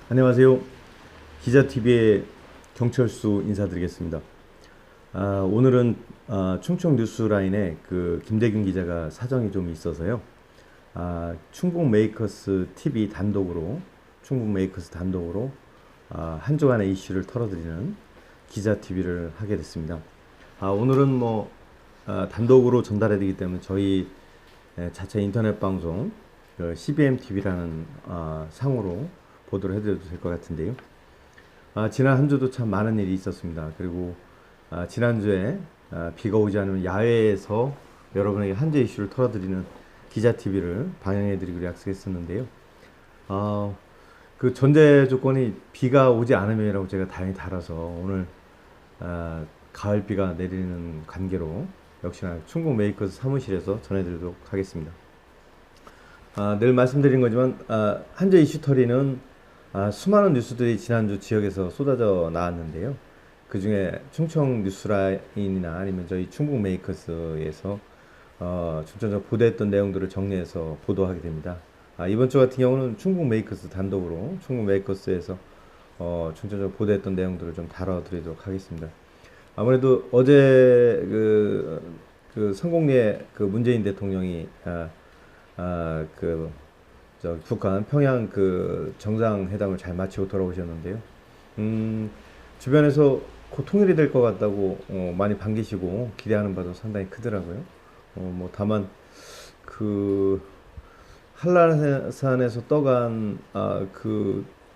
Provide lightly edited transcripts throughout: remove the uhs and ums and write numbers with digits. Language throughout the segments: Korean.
안녕하세요. 기자TV의 경철수 인사드리겠습니다. 오늘은 충청 뉴스라인에 그 김대균 기자가 사정이 좀 있어서요. 충북 메이커스 TV 단독으로, 충북 메이커스 단독으로 한 주간의 이슈를 털어드리는 기자TV를 하게 됐습니다. 오늘은 단독으로 전달해드리기 때문에 저희 자체 인터넷 방송 CBM TV라는 상으로 보도를 해드려도 될 것 같은데요. 지난 한 주도 참 많은 일이 있었습니다. 그리고 지난주에 비가 오지 않으면 야외에서 여러분에게 한주 이슈를 털어드리는 기자TV를 방영해드리기로 약속했었는데요. 그 전제 조건이 비가 오지 않으면이라고 제가 다행히 달아서 오늘 가을비가 내리는 관계로 역시나 충북 메이커스 사무실에서 전해드리도록 하겠습니다. 늘 말씀드린 거지만 한주 이슈터리는 수많은 뉴스들이 지난주 지역에서 쏟아져 나왔는데요. 그 중에 충청 뉴스라인이나 아니면 저희 충북 메이커스에서 중점적으로 보도했던 내용들을 정리해서 보도하게 됩니다. 이번 주 같은 경우는 충북 메이커스 단독으로 충북 메이커스에서 중점적으로 보도했던 내용들을 좀 다뤄드리도록 하겠습니다. 아무래도 어제 그 성공리에 그 문재인 대통령이 북한 평양 그 정상회담을 잘 마치고 돌아오셨는데요. 주변에서 곧 통일이 될 것 같다고 많이 반기시고 기대하는 바도 상당히 크더라고요. 다만 그 한라산에서 떠간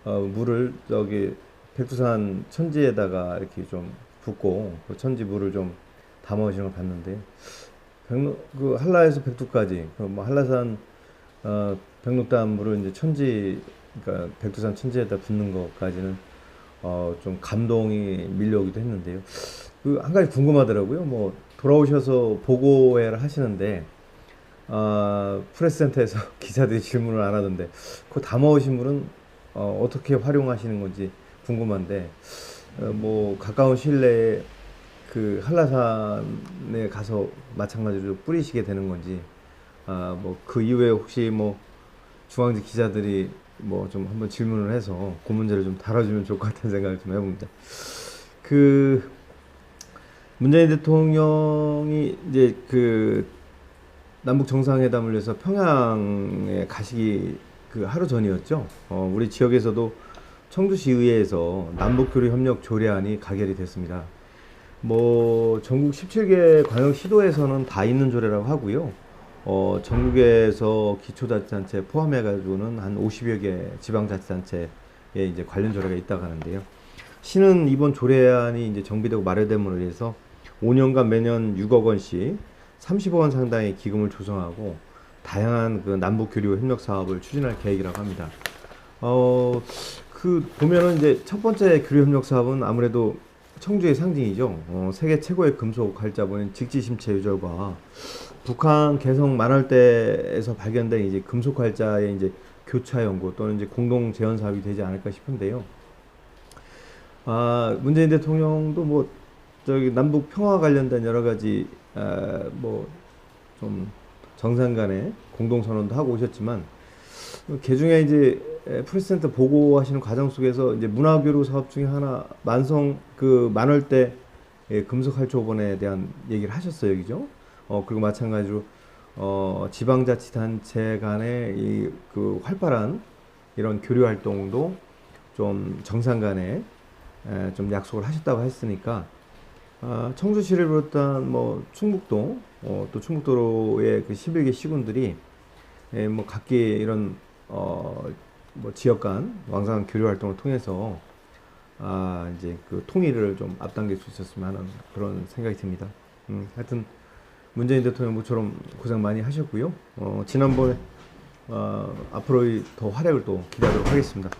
물을 저기 백두산 천지에다가 이렇게 좀 붓고 그 천지 물을 좀 담아오시는 걸 봤는데 그 한라에서 백두까지 한라산 백록담 물을 이제 그러니까 백두산 천지에다 붓는 것까지는 좀 감동이 밀려오기도 했는데요. 그 한 가지 궁금하더라고요. 돌아오셔서 보고회를 하시는데 프레스센터에서 기자들이 질문을 안 하던데 그 담아오신 물은 어떻게 활용하시는 건지 궁금한데 가까운 시일 내에 그 한라산에 가서 마찬가지로 뿌리시게 되는 건지 그 이후에 혹시 중앙지 기자들이 좀 한번 질문을 해서 그 문제를 좀 다뤄주면 좋을 것 같다는 생각을 좀 해봅니다. 그 문재인 대통령이 이제 그 남북 정상회담을 위해서 평양에 가시기 그 하루 전이었죠. 우리 지역에서도 청주시 의회에서 남북교류 협력 조례안이 가결이 됐습니다. 전국 17개 광역 시도에서는 다 있는 조례라고 하고요. 전국에서 기초자치단체 포함해가지고는 한 50여 개 지방자치단체에 이제 관련 조례가 있다고 하는데요. 시는 이번 조례안이 이제 정비되고 마련됨으로 인해서 5년간 매년 6억 원씩 30억 원 상당의 기금을 조성하고 다양한 그 남북교류 협력 사업을 추진할 계획이라고 합니다. 보면은 이제 첫 번째 교류 협력 사업은 아무래도 청주의 상징이죠. 세계 최고의 금속 활자본인 직지심체 유절과 북한 개성 만월대에서 발견된 이제 금속 활자의 이제 교차 연구 또는 이제 공동 재현 사업이 되지 않을까 싶은데요. 문재인 대통령도 저기 남북 평화 관련된 여러 가지 좀 정상 간의 공동 선언도 하고 오셨지만 개중에 이제 프레스센터 보고하시는 과정 속에서 이제 문화교류 사업 중에 하나 만월대 금속활초본에 대한 얘기를 하셨어요, 그죠? 그리고 마찬가지로 지방자치단체 간의 그 활발한 이런 교류 활동도 좀 정상 간에 좀 약속을 하셨다고 했으니까 청주시를 비롯한 충북도 또 충북도로의 그 11개 시군들이 각기 이런 지역 간 왕성한 교류 활동을 통해서 이제 그 통일을 좀 앞당길 수 있었으면 하는 그런 생각이 듭니다. 하여튼 문재인 대통령 모처럼 고생 많이 하셨고요. 지난번에 앞으로의 더 활약을 또 기대하도록 하겠습니다.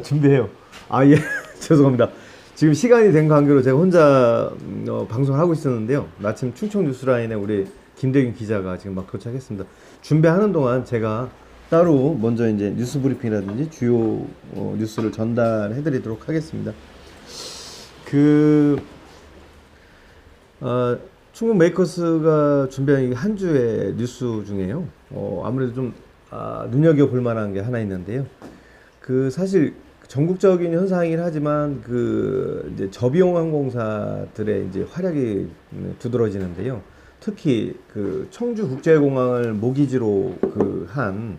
준비해요. 예. 죄송합니다. 지금 시간이 된 관계로 제가 혼자 방송을 하고 있었는데요. 마침 충청 뉴스라인에 우리 김대균 기자가 지금 막 도착했습니다. 준비하는 동안 제가 따로 먼저 이제 뉴스 브리핑이라든지 주요 뉴스를 전달해 드리도록 하겠습니다. 충북 메이커스가 준비한 이 한 주의 뉴스 중에요. 아무래도 좀 눈여겨볼 만한 게 하나 있는데요. 그 사실 전국적인 현상이긴 하지만 그 이제 저비용 항공사들의 이제 활약이 두드러지는데요. 특히 그 청주국제공항을 모기지로 그 한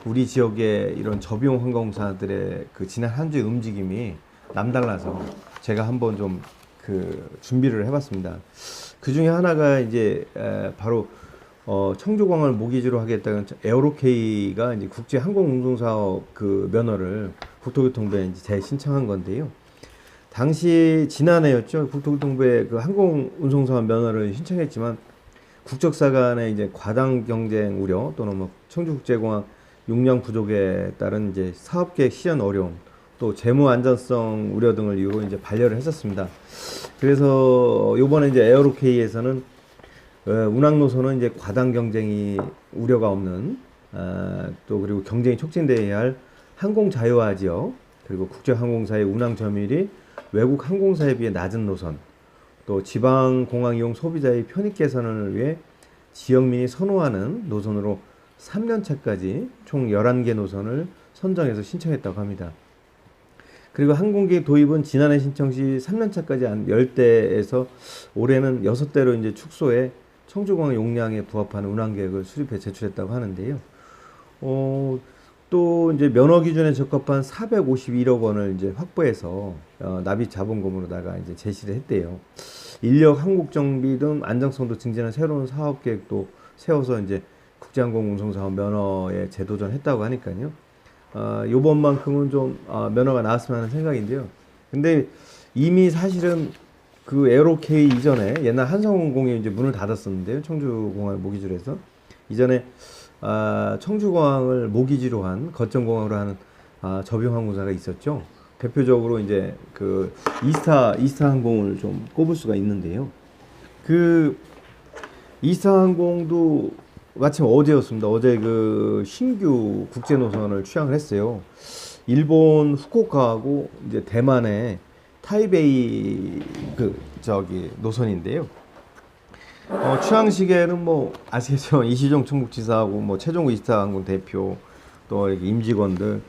우리 지역의 이런 저비용 항공사들의 그 지난 한 주의 움직임이 남달라서 제가 한번 좀 그 준비를 해봤습니다. 그 중에 하나가 이제 바로 청주공항을 모기지로 하겠다는 에어로케이가 이제 국제 항공 운송 사업 그 면허를 국토교통부에 이제 재신청한 건데요. 당시 지난해였죠. 국토교통부에 그 항공 운송 사업 면허를 신청했지만 국적사 간의 이제 과당 경쟁 우려 또는 뭐 청주국제공항 용량 부족에 따른 이제 사업 계획 실현 어려움 또 재무 안전성 우려 등을 이유로 이제 반려를 했었습니다. 그래서 요번에 이제 에어로케이에서는 운항 노선은 이제 과당 경쟁이 우려가 없는 또 그리고 경쟁이 촉진돼야 할 항공 자유화 지역 그리고 국제 항공사의 운항 점유율이 외국 항공사에 비해 낮은 노선 또 지방 공항 이용 소비자의 편익 개선을 위해 지역민이 선호하는 노선으로 3년차까지 총 11개 노선을 선정해서 신청했다고 합니다. 그리고 항공기 도입은 지난해 신청 시 3년차까지 한 10대에서 올해는 6대로 이제 축소해 청주공항 용량에 부합하는 운항 계획을 수립해 제출했다고 하는데요. 또 이제 면허 기준에 적합한 451억 원을 이제 확보해서 납입 자본금으로다가 이제 제시를 했대요. 인력, 항국 정비 등 안정성도 증진한 새로운 사업 계획도 세워서 이제 국제항공 운송 사업 면허에 재도전했다고 하니까요. 요번만큼은 좀 면허가 나왔으면 하는 생각인데요. 근데 이미 사실은 그 에어로케이 이전에 옛날 한성공항이 이제 문을 닫았었는데요. 청주공항을 모기지로 해서 이전에 청주공항을 모기지로 한 거점공항으로 하는 저비용 항공사가 있었죠. 대표적으로 이제 그 이스타 항공을 좀 꼽을 수가 있는데요. 그 이스타 항공도 마침 어제였습니다. 어제 그 신규 국제 노선을 취항을 했어요. 일본 후쿠오카하고 이제 대만의 타이베이 그 저기 노선인데요. 취항 시에는 뭐 아시겠죠? 이시종 충북지사하고 뭐 최종구 이스타 항공 대표 또 이렇게 임직원들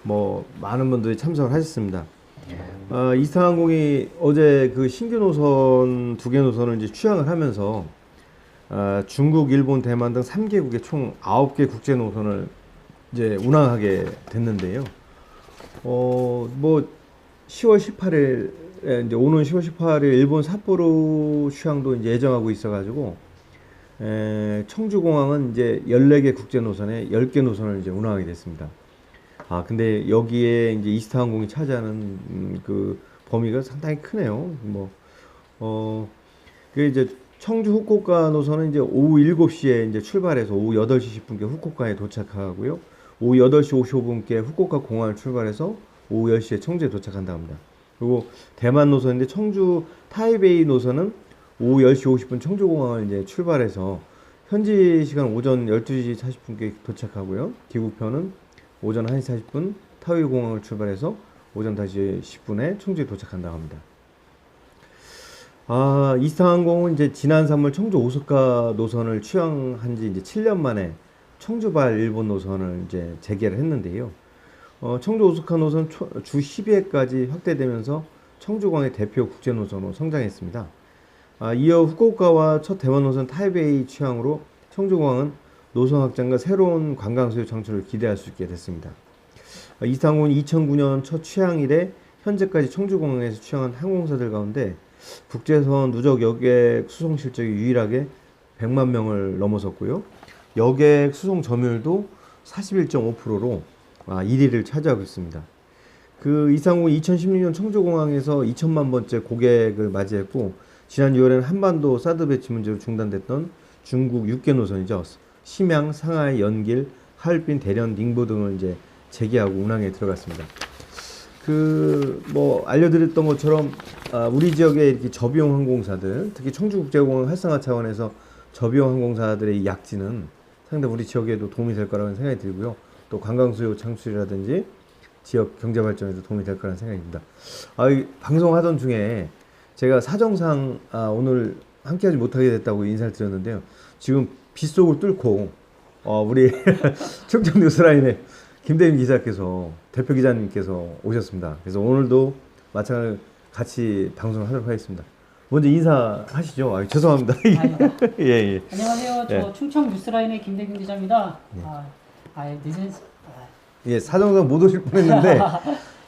뭐 많은 분들이 참석을 하셨습니다. 이스타 항공이 어제 그 신규 노선 2개 노선을 이제 취항을 하면서 중국, 일본, 대만 등 3개국의 총 9개 국제 노선을 이제 운항하게 됐는데요. 뭐 10월 18일 이제 오는 10월 18일 일본 삿포로 취항도 이제 예정하고 있어가지고 청주공항은 이제 14개 국제 노선에 10개 노선을 이제 운항하게 됐습니다. 근데 여기에 이제 이스타항공이 차지하는 그 범위가 상당히 크네요. 그 이제 청주 후쿠오카 노선은 이제 오후 7시에 이제 출발해서 오후 8시 10분께 후쿠오카에 도착하고요. 오후 8시 55분께 후쿠오카 공항을 출발해서 오후 10시에 청주에 도착한다 합니다. 그리고 대만 노선인데 청주 타이베이 노선은 오후 10시 50분 청주공항을 이제 출발해서 현지 시간 오전 12시 40분께 도착하고요. 귀국편은 오전 1시 40분 타이베이 공항을 출발해서 오전 5시 10분에 청주에 도착한다고 합니다. 이스타항공은 이제 지난 3월 청주 오사카 노선을 취항한 지 이제 7년 만에 청주발 일본 노선을 이제 재개를 했는데요. 청주 오사카 노선 주 12회까지 확대되면서 청주공항의 대표 국제 노선으로 성장했습니다. 이어 후쿠오카와 첫 대만 노선 타이베이 취항으로 청주공항은 노선 확장과 새로운 관광 수요 창출을 기대할 수 있게 됐습니다. 이스타항공은 2009년 첫 취항 이래 현재까지 청주공항에서 취항한 항공사들 가운데 국제선 누적 여객 수송 실적이 유일하게 100만 명을 넘어섰고요. 여객 수송 점유율도 41.5%로 1위를 차지하고 있습니다. 그 이상공이 2016년 청주공항에서 2천만 번째 고객을 맞이했고 지난 6월에는 한반도 사드 배치 문제로 중단됐던 중국 6개 노선이죠. 심양, 상하이, 연길, 하얼빈, 대련, 닝보 등을 이제 재개하고 운항에 들어갔습니다. 알려드렸던 것처럼 우리 지역의 이렇게 저비용 항공사들, 특히 청주국제공항 활성화 차원에서 저비용 항공사들의 약진은 상당히 우리 지역에도 도움이 될 거라는 생각이 들고요. 또 관광 수요 창출이라든지 지역 경제 발전에도 도움이 될 거라는 생각입니다. 방송하던 중에 제가 사정상 오늘 함께하지 못하게 됐다고 인사를 드렸는데요. 지금 빗속을 뚫고 우리 충청 뉴스라인의 김대윤 기자께서 대표 기자님께서 오셨습니다. 그래서 오늘도 마찬가지로 같이 방송을 하도록 하겠습니다. 먼저 인사하시죠. 죄송합니다. 예, 예. 안녕하세요. 저 예. 충청 뉴스라인의 김대균 기자입니다. 예, 사정상 못 오실 뻔했는데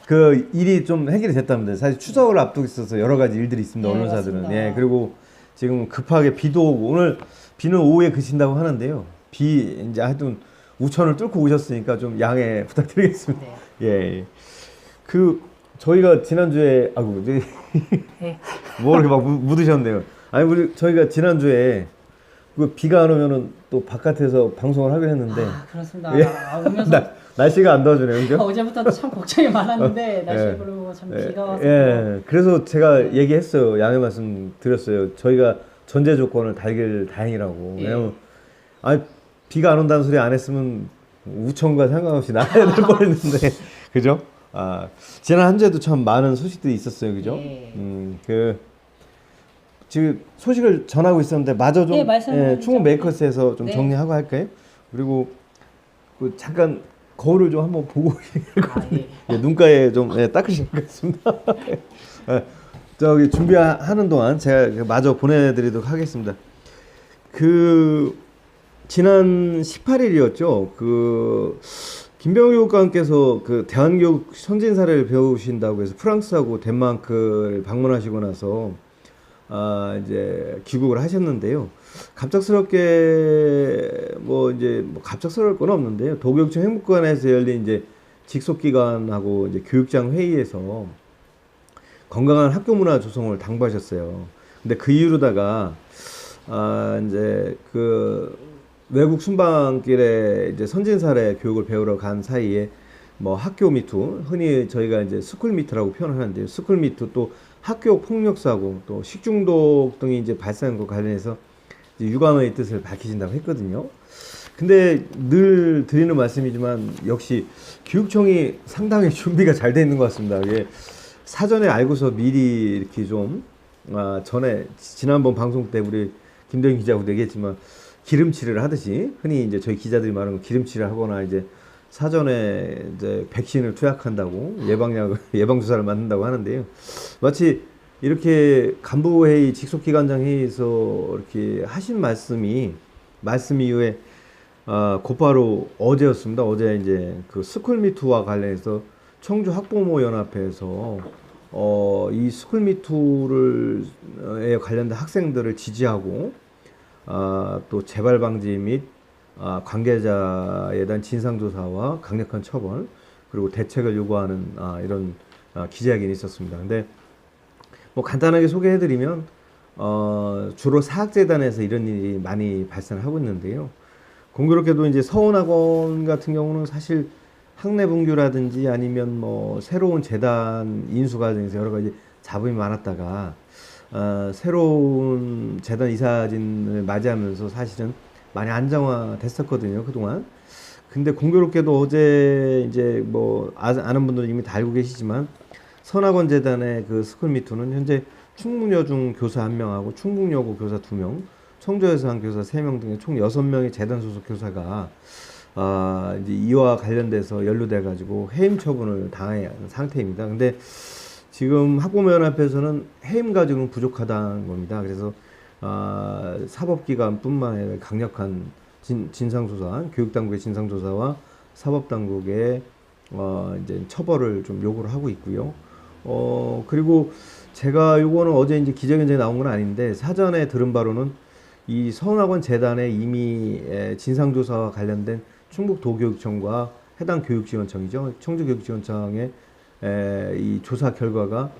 그 일이 좀 해결이 됐답니다. 사실 추석을 앞두고 있어서 여러 가지 일들이 있습니다. 네, 언론사들은. 맞습니다. 예, 그리고 지금 급하게 비도 오고 오늘 비는 오후에 그친다고 하는데요. 비 이제 하여튼 우천을 뚫고 오셨으니까 좀 양해 부탁드리겠습니다. 네. 예. 그 저희가 지난주에 네. 뭐 이렇게 막 묻으셨네요. 아니 우리 저희가 지난주에 그 비가 안 오면은 또 바깥에서 방송을 하기로 했는데 그렇습니다. 예. 오면서 날씨가 안 도와주네요, 그죠? 어제부터 참 걱정이 많았는데 날씨 예. 그러고 참 비가 와서 예. 그래서 제가 얘기했어요. 양해 말씀 드렸어요. 저희가 전제 조건을 달길 다행이라고. 예. 왜냐면 비가 안 온다는 소리 안 했으면 우천과 상관없이 나가야 될 뻔했는데 그죠? 지난 한 주에도 참 많은 소식들이 있었어요, 그죠? 예. 지금 소식을 전하고 있었는데 마저 좀 충북 메이커스에서 좀 네. 정리하고 할까요? 그리고 잠깐 거울을 좀 한번 보고 예. 눈가에 좀 닦으시겠습니다. 저기 준비하는 동안 제가 마저 보내드리도록 하겠습니다. 지난 18일이었죠. 김병호 교육감께서 대한교육 선진사를 배우신다고 해서 프랑스하고 덴마크를 방문하시고 나서 이제 귀국을 하셨는데요. 갑작스럽게 갑작스러울 건 없는데요. 도교육청 행복관에서 열린 이제 직속기관하고 이제 교육장 회의에서 건강한 학교 문화 조성을 당부하셨어요. 근데 그 이유로다가 이제 외국 순방길에 이제 선진사례 교육을 배우러 간 사이에 학교 미투, 흔히 저희가 이제 스쿨 미투라고 표현하는데요. 스쿨 미투 또 학교 폭력 사고 또 식중독 등이 이제 발생한 것 관련해서 이제 유감의 뜻을 밝히신다고 했거든요. 근데 늘 드리는 말씀이지만 역시 교육청이 상당히 준비가 잘 돼 있는 것 같습니다. 이게 사전에 알고서 미리 이렇게 좀 전에 지난번 방송 때 우리 김대윤 기자하고도 얘기했지만 기름칠을 하듯이 흔히 이제 저희 기자들이 말하는 기름칠을 하거나 이제 사전에 이제 백신을 투약한다고 예방주사를 맞는다고 하는데요. 마치 이렇게 간부회의 직속기관장 회의에서 이렇게 하신 말씀 이후에 곧바로 어제였습니다. 어제 이제 스쿨미투와 관련해서 청주 학부모 연합회에서 이 스쿨미투에 관련된 학생들을 지지하고 또 재발 방지 및 관계자에 대한 진상조사와 강력한 처벌 그리고 대책을 요구하는 이런 기자회견이 있었습니다. 근데 간단하게 소개해드리면 주로 사학재단에서 이런 일이 많이 발생하고 있는데요. 공교롭게도 이제 서원학원 같은 경우는 사실 학내분규라든지 아니면 새로운 재단 인수 과정에서 여러 가지 잡음이 많았다가 새로운 재단 이사진을 맞이하면서 사실은 많이 안정화됐었거든요, 그동안. 근데 공교롭게도 어제 이제 아는 분들은 이미 다 알고 계시지만 선학원 재단의 스쿨미투는 현재 충북여중 교사 1명하고 충북여고 교사 2명, 청주에서 한 교사 3명 등의 총 6명의 재단 소속 교사가 이제 이와 관련돼서 연루돼 가지고 해임 처분을 당한 상태입니다. 근데 지금 학부모연합에서는 해임 가지고는 부족하다는 겁니다. 그래서 사법기관뿐만 아니라 강력한 진상조사, 교육당국의 진상조사와 사법당국의 이제 처벌을 좀 요구를 하고 있고요. 그리고 제가 요거는 어제 이제 기자회견에 나온 건 아닌데 사전에 들은 바로는 이 서원학원 재단에 이미 진상조사와 관련된 충북도교육청과 해당 교육지원청이죠. 청주교육지원청의 이 조사 결과가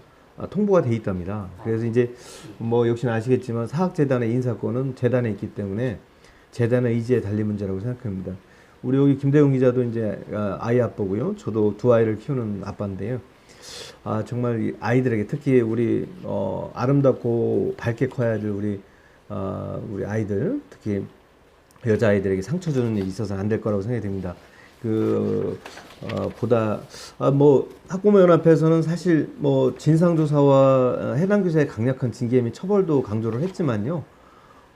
통보가 돼 있답니다. 그래서 이제 역시나 아시겠지만 사학재단의 인사권은 재단에 있기 때문에 재단의 의지에 달린 문제라고 생각합니다. 우리 여기 김대웅 기자도 이제 아이 아빠고요. 저도 두 아이를 키우는 아빠인데요. 정말 이 아이들에게 특히 우리 아름답고 밝게 커야 될 우리 아이들, 특히 여자 아이들에게 상처 주는 일이 있어서 안 될 거라고 생각이 듭니다. 보다 뭐 학부모연합회에서는 사실 뭐 진상조사와 해당 교사의 강력한 징계 및 처벌도 강조를 했지만요.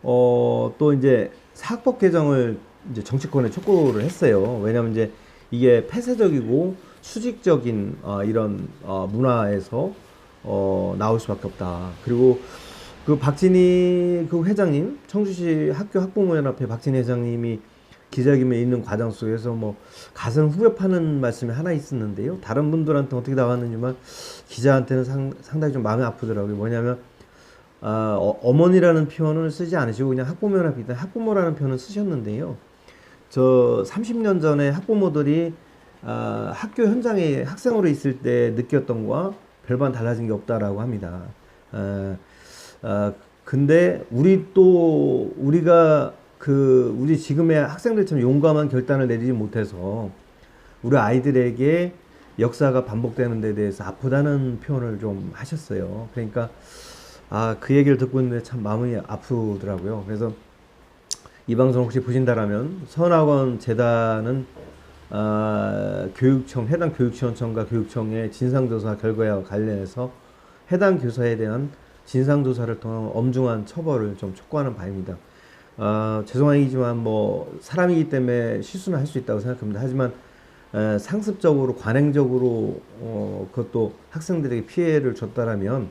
또 이제 사학법 개정을 이제 정치권에 촉구를 했어요. 왜냐하면 이제 이게 폐쇄적이고 수직적인 이런 문화에서 나올 수밖에 없다. 그리고 그 박진희 그 회장님, 청주시 학교 학부모연합회 박진희 회장님이 기자회견에 있는 과정 속에서 뭐 가슴 후벼 파는 말씀이 하나 있었는데요. 다른 분들한테 어떻게 나왔는지만 기자한테는 상당히 좀 마음이 아프더라고요. 뭐냐면 어머니라는 표현을 쓰지 않으시고 그냥 학부모연합이다 학부모라는 표현을 쓰셨는데요. 저 30년 전에 학부모들이 학교 현장에 학생으로 있을 때 느꼈던 거와 별반 달라진 게 없다라고 합니다. 근데 우리가 우리 지금의 학생들처럼 용감한 결단을 내리지 못해서 우리 아이들에게 역사가 반복되는 데 대해서 아프다는 표현을 좀 하셨어요. 그러니까 그 얘기를 듣고 있는데 참 마음이 아프더라고요. 그래서 이 방송 혹시 보신다라면 서원학원 재단은 교육청, 해당 교육지원청과 교육청의 진상조사 결과와 관련해서 해당 교사에 대한 진상조사를 통한 엄중한 처벌을 좀 촉구하는 바입니다. 죄송한 얘기지만 뭐 사람이기 때문에 실수는 할 수 있다고 생각합니다. 하지만 상습적으로 관행적으로 그것도 학생들에게 피해를 줬다라면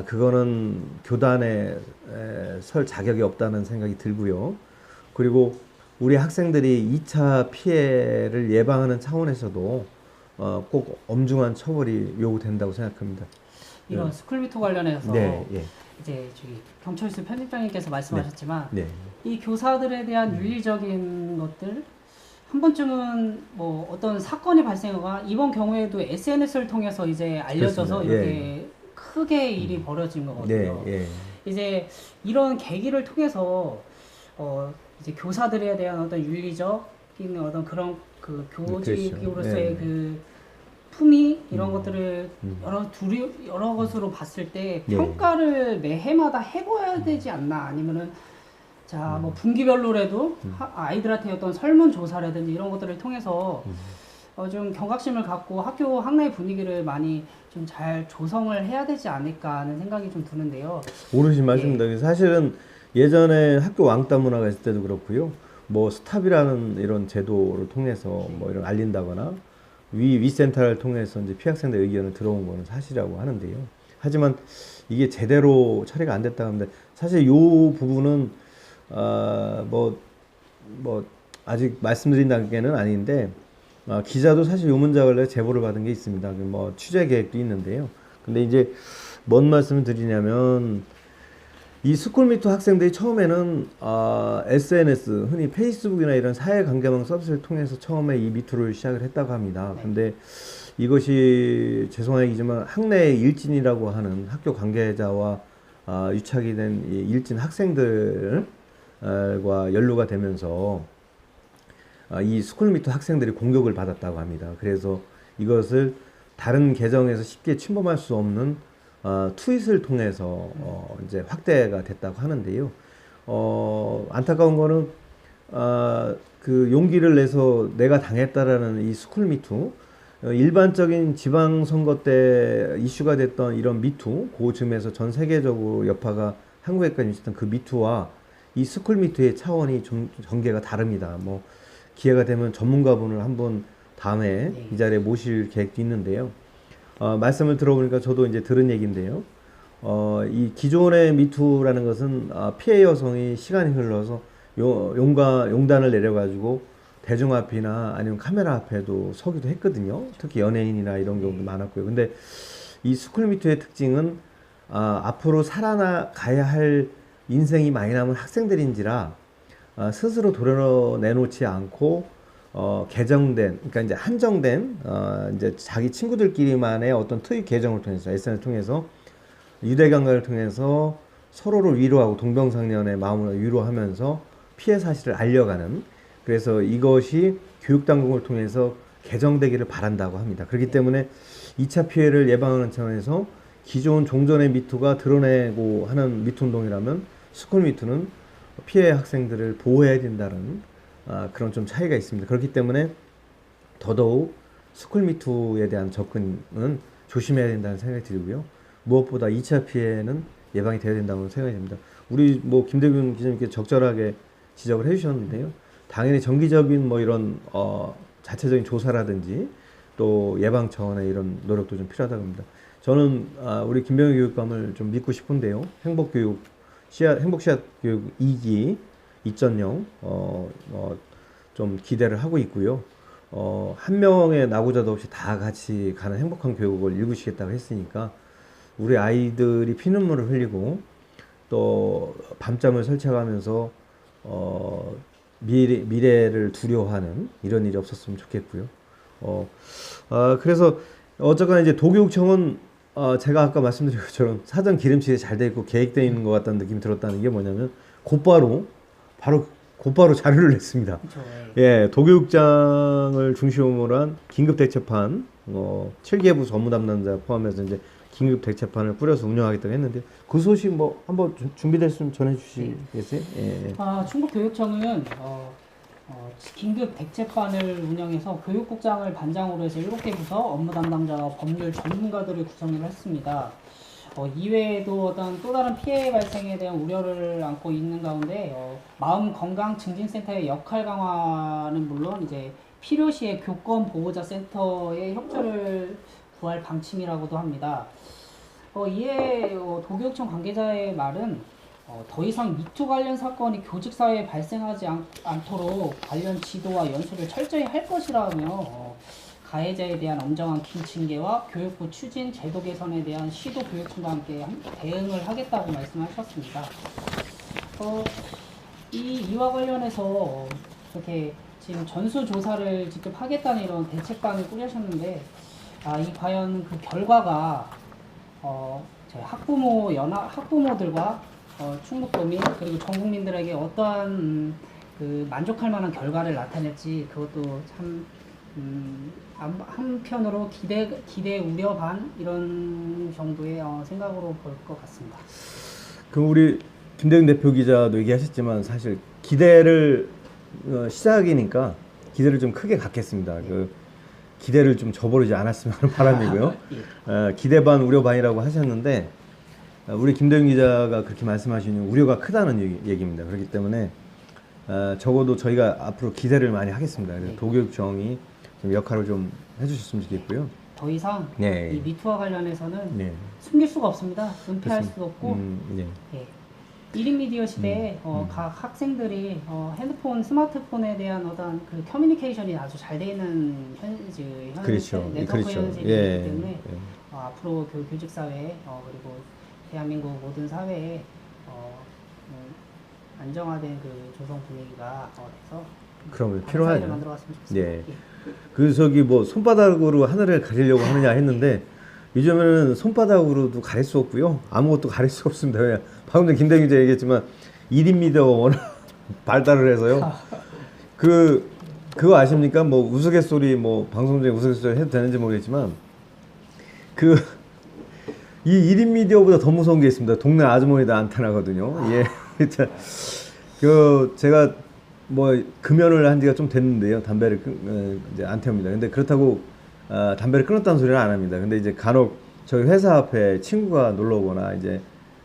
그거는 교단에 설 자격이 없다는 생각이 들고요. 그리고 우리 학생들이 2차 피해를 예방하는 차원에서도 꼭 엄중한 처벌이 요구된다고 생각합니다. 이런 스쿨미투 관련해서 네, 예. 이제 저기 경철수 편집장님께서 말씀하셨지만 네. 이 교사들에 대한 윤리적인 것들 한 번쯤은 뭐 어떤 사건이 발생하거나 이번 경우에도 SNS를 통해서 이제 알려져서 그렇습니다. 이렇게 크게 일이 벌어진 거거든요. 네, 예. 이제 이런 계기를 통해서 이제 교사들에 대한 어떤 윤리적인 어떤 그런 그 교직으로서의 그렇죠. 그 품위 이런 것들을 여러 것으로 봤을 때 네. 평가를 매 해마다 해봐야 되지 않나 아니면은 자 뭐 분기별로라도 아이들한테 어떤 설문 조사라든지 이런 것들을 통해서 좀 경각심을 갖고 학교 학내 분위기를 많이 좀 잘 조성을 해야 되지 않을까 하는 생각이 좀 드는데요. 옳으신 말씀입니다. 사실은 예전에 학교 왕따 문화가 있을 때도 그렇고요. 뭐 스탑이라는 이런 제도를 통해서 뭐 이런 알린다거나 위센터를 통해서 이제 피학생들 의견을 들어온 거는 사실이라고 하는데요. 하지만 이게 제대로 처리가 안 됐다고 하는데 사실 이 부분은 뭐 아직 말씀드린 단계는 아닌데 기자도 사실 요 문장을 내가 제보를 받은 게 있습니다. 뭐 취재 계획도 있는데요. 근데 이제 뭔 말씀을 드리냐면 이 스쿨미투 학생들이 처음에는 SNS, 흔히 페이스북이나 이런 사회관계망 서비스를 통해서 처음에 이 미투를 시작을 했다고 합니다. 근데 이것이 죄송한 얘기지만 학내의 일진이라고 하는 학교 관계자와 유착이 된 이 일진 학생들과 연루가 되면서 이 스쿨미투 학생들이 공격을 받았다고 합니다. 그래서 이것을 다른 계정에서 쉽게 침범할 수 없는 트윗을 통해서 이제 확대가 됐다고 하는데요. 안타까운 거는 그 용기를 내서 내가 당했다라는 이 스쿨미투 일반적인 지방선거 때 이슈가 됐던 이런 미투 그쯤에서 전 세계적으로 여파가 한국에까지 미쳤던 그 미투와 이 스쿨미투의 차원이 좀 전개가 다릅니다. 뭐 기회가 되면 전문가분을 한번 다음에 이 자리에 모실 계획도 있는데요. 말씀을 들어보니까 저도 이제 들은 얘기인데요. 이 기존의 미투라는 것은 피해 여성이 시간이 흘러서 용단을 내려가지고 대중 앞이나 아니면 카메라 앞에도 서기도 했거든요. 특히 연예인이나 이런 경우도 많았고요. 근데 이 스쿨미투의 특징은 앞으로 살아나가야 할 인생이 많이 남은 학생들인지라 스스로 도려내놓지 않고 개정된, 그러니까 이제 한정된 이제 자기 친구들끼리만의 어떤 트윗 계정을 통해서 SNS를 통해서 유대감각을 통해서 서로를 위로하고 동병상련의 마음을 위로하면서 피해 사실을 알려가는, 그래서 이것이 교육당국을 통해서 개정되기를 바란다고 합니다. 그렇기 때문에 2차 피해를 예방하는 차원에서 기존 종전의 미투가 드러내고 하는 미투 운동이라면 스쿨미투는 피해 학생들을 보호해야 된다는 그런 좀 차이가 있습니다. 그렇기 때문에 더더욱 스쿨미투에 대한 접근은 조심해야 된다는 생각이 들고요. 무엇보다 2차 피해는 예방이 되어야 된다고 생각이 됩니다. 우리 뭐 김대균 기자님께 적절하게 지적을 해주셨는데요. 당연히 정기적인 뭐 이런 자체적인 조사라든지 또 예방 차원의 이런 노력도 좀 필요하다고 합니다. 저는 우리 김병현 교육감을 좀 믿고 싶은데요. 행복교육 행복씨앗 교육 2기 2.0 좀 기대를 하고 있고요. 한 명의 낙오자도 없이 다 같이 가는 행복한 교육을 이루시겠다고 했으니까 우리 아이들이 피눈물을 흘리고 또 밤잠을 설쳐가면서 미래를 두려워하는 이런 일이 없었으면 좋겠고요. 그래서 어쨌거나 이제 도교육청은 제가 아까 말씀드린 것처럼 사전 기름칠이 잘 돼 있고 계획되어 있는 것 같다는 느낌이 들었다는 게 뭐냐면 곧바로 자료를 냈습니다. 그렇죠. 예, 도교육장을 중심으로 한 긴급 대처판 7개부 전무 담당자 포함해서 이제 긴급 대처판을 뿌려서 운영하겠다고 했는데 그 소식 뭐 한번 준비됐으면 전해 주시겠어요? 예. 충북교육청은 긴급 대책반을 운영해서 교육국장을 반장으로 해서 7개 부서 업무 담당자와 법률 전문가들을 구성을 했습니다. 이외에도 어떤 또 다른 피해 발생에 대한 우려를 안고 있는 가운데 마음 건강 증진센터의 역할 강화는 물론 이제 필요시에 교권 보호자 센터의 협조를 구할 방침이라고도 합니다. 이에 도교육청 관계자의 말은 더 이상 미투 관련 사건이 교직사회에 발생하지 않도록 관련 지도와 연수를 철저히 할 것이라며 가해자에 대한 엄정한 징계와 교육부 추진 제도 개선에 대한 시도 교육청과 함께 대응을 하겠다고 말씀하셨습니다. 이와 관련해서 이렇게 지금 전수조사를 직접 하겠다는 이런 대책반을 꾸리셨는데 이 과연 그 결과가 저희 학부모들과 충북도민 그리고 전 국민들에게 어떠한 그 만족할 만한 결과를 나타낼지 그것도 참 한편으로 기대 우려 반 이런 정도의 생각으로 볼 것 같습니다. 그럼 우리 김대균 대표 기자도 얘기하셨지만 사실 기대를 시작이니까 기대를 좀 크게 갖겠습니다. 그 기대를 좀 저버리지 않았으면 하는 바람이고요. 기대 반 우려 반이라고 하셨는데 우리 김대균 기자가 그렇게 말씀하시는 우려가 크다는 얘기입니다. 그렇기 때문에 적어도 저희가 앞으로 기대를 많이 하겠습니다. 그래서 도교육청이 좀 역할을 좀 해주셨으면 좋겠고요. 더 이상 네. 이 미투와 관련해서는 네. 숨길 수가 없습니다. 은폐할 수도 없고 네. 1인 미디어 시대에 각 학생들이 핸드폰, 스마트폰에 대한 어떤 그 커뮤니케이션이 아주 잘 되어 있는 그렇죠. 네트워크 그렇죠. 현실이기 예. 때문에 앞으로 교직 사회 그리고 대한민국 모든 사회에 안정화된 그 조성 분위기가 돼서 그러면 사회를 필요하죠. 만들어갔으면 좋겠습니다. 네. 그 저기 뭐 손바닥으로 하늘을 가리려고 하느냐 했는데 요즘에는 손바닥으로도 가릴 수 없고요. 아무것도 가릴 수 없습니다. 그냥 방금 전 김대균 기자 얘기했지만 1인 미디어가 워낙 발달을 해서요. 그거 아십니까? 뭐 우스갯소리 뭐 방송 중에 우스갯소리 해도 되는지 모르겠지만 이 1인 미디어보다 더 무서운 게 있습니다. 동네 아주머니들 안테나거든요. 예. 제가 뭐 금연을 한 지가 좀 됐는데요. 담배를 이제 안 태웁니다. 근데 그렇다고 담배를 끊었다는 소리는 안 합니다. 근데 이제 간혹 저희 회사 앞에 친구가 놀러 오거나 이제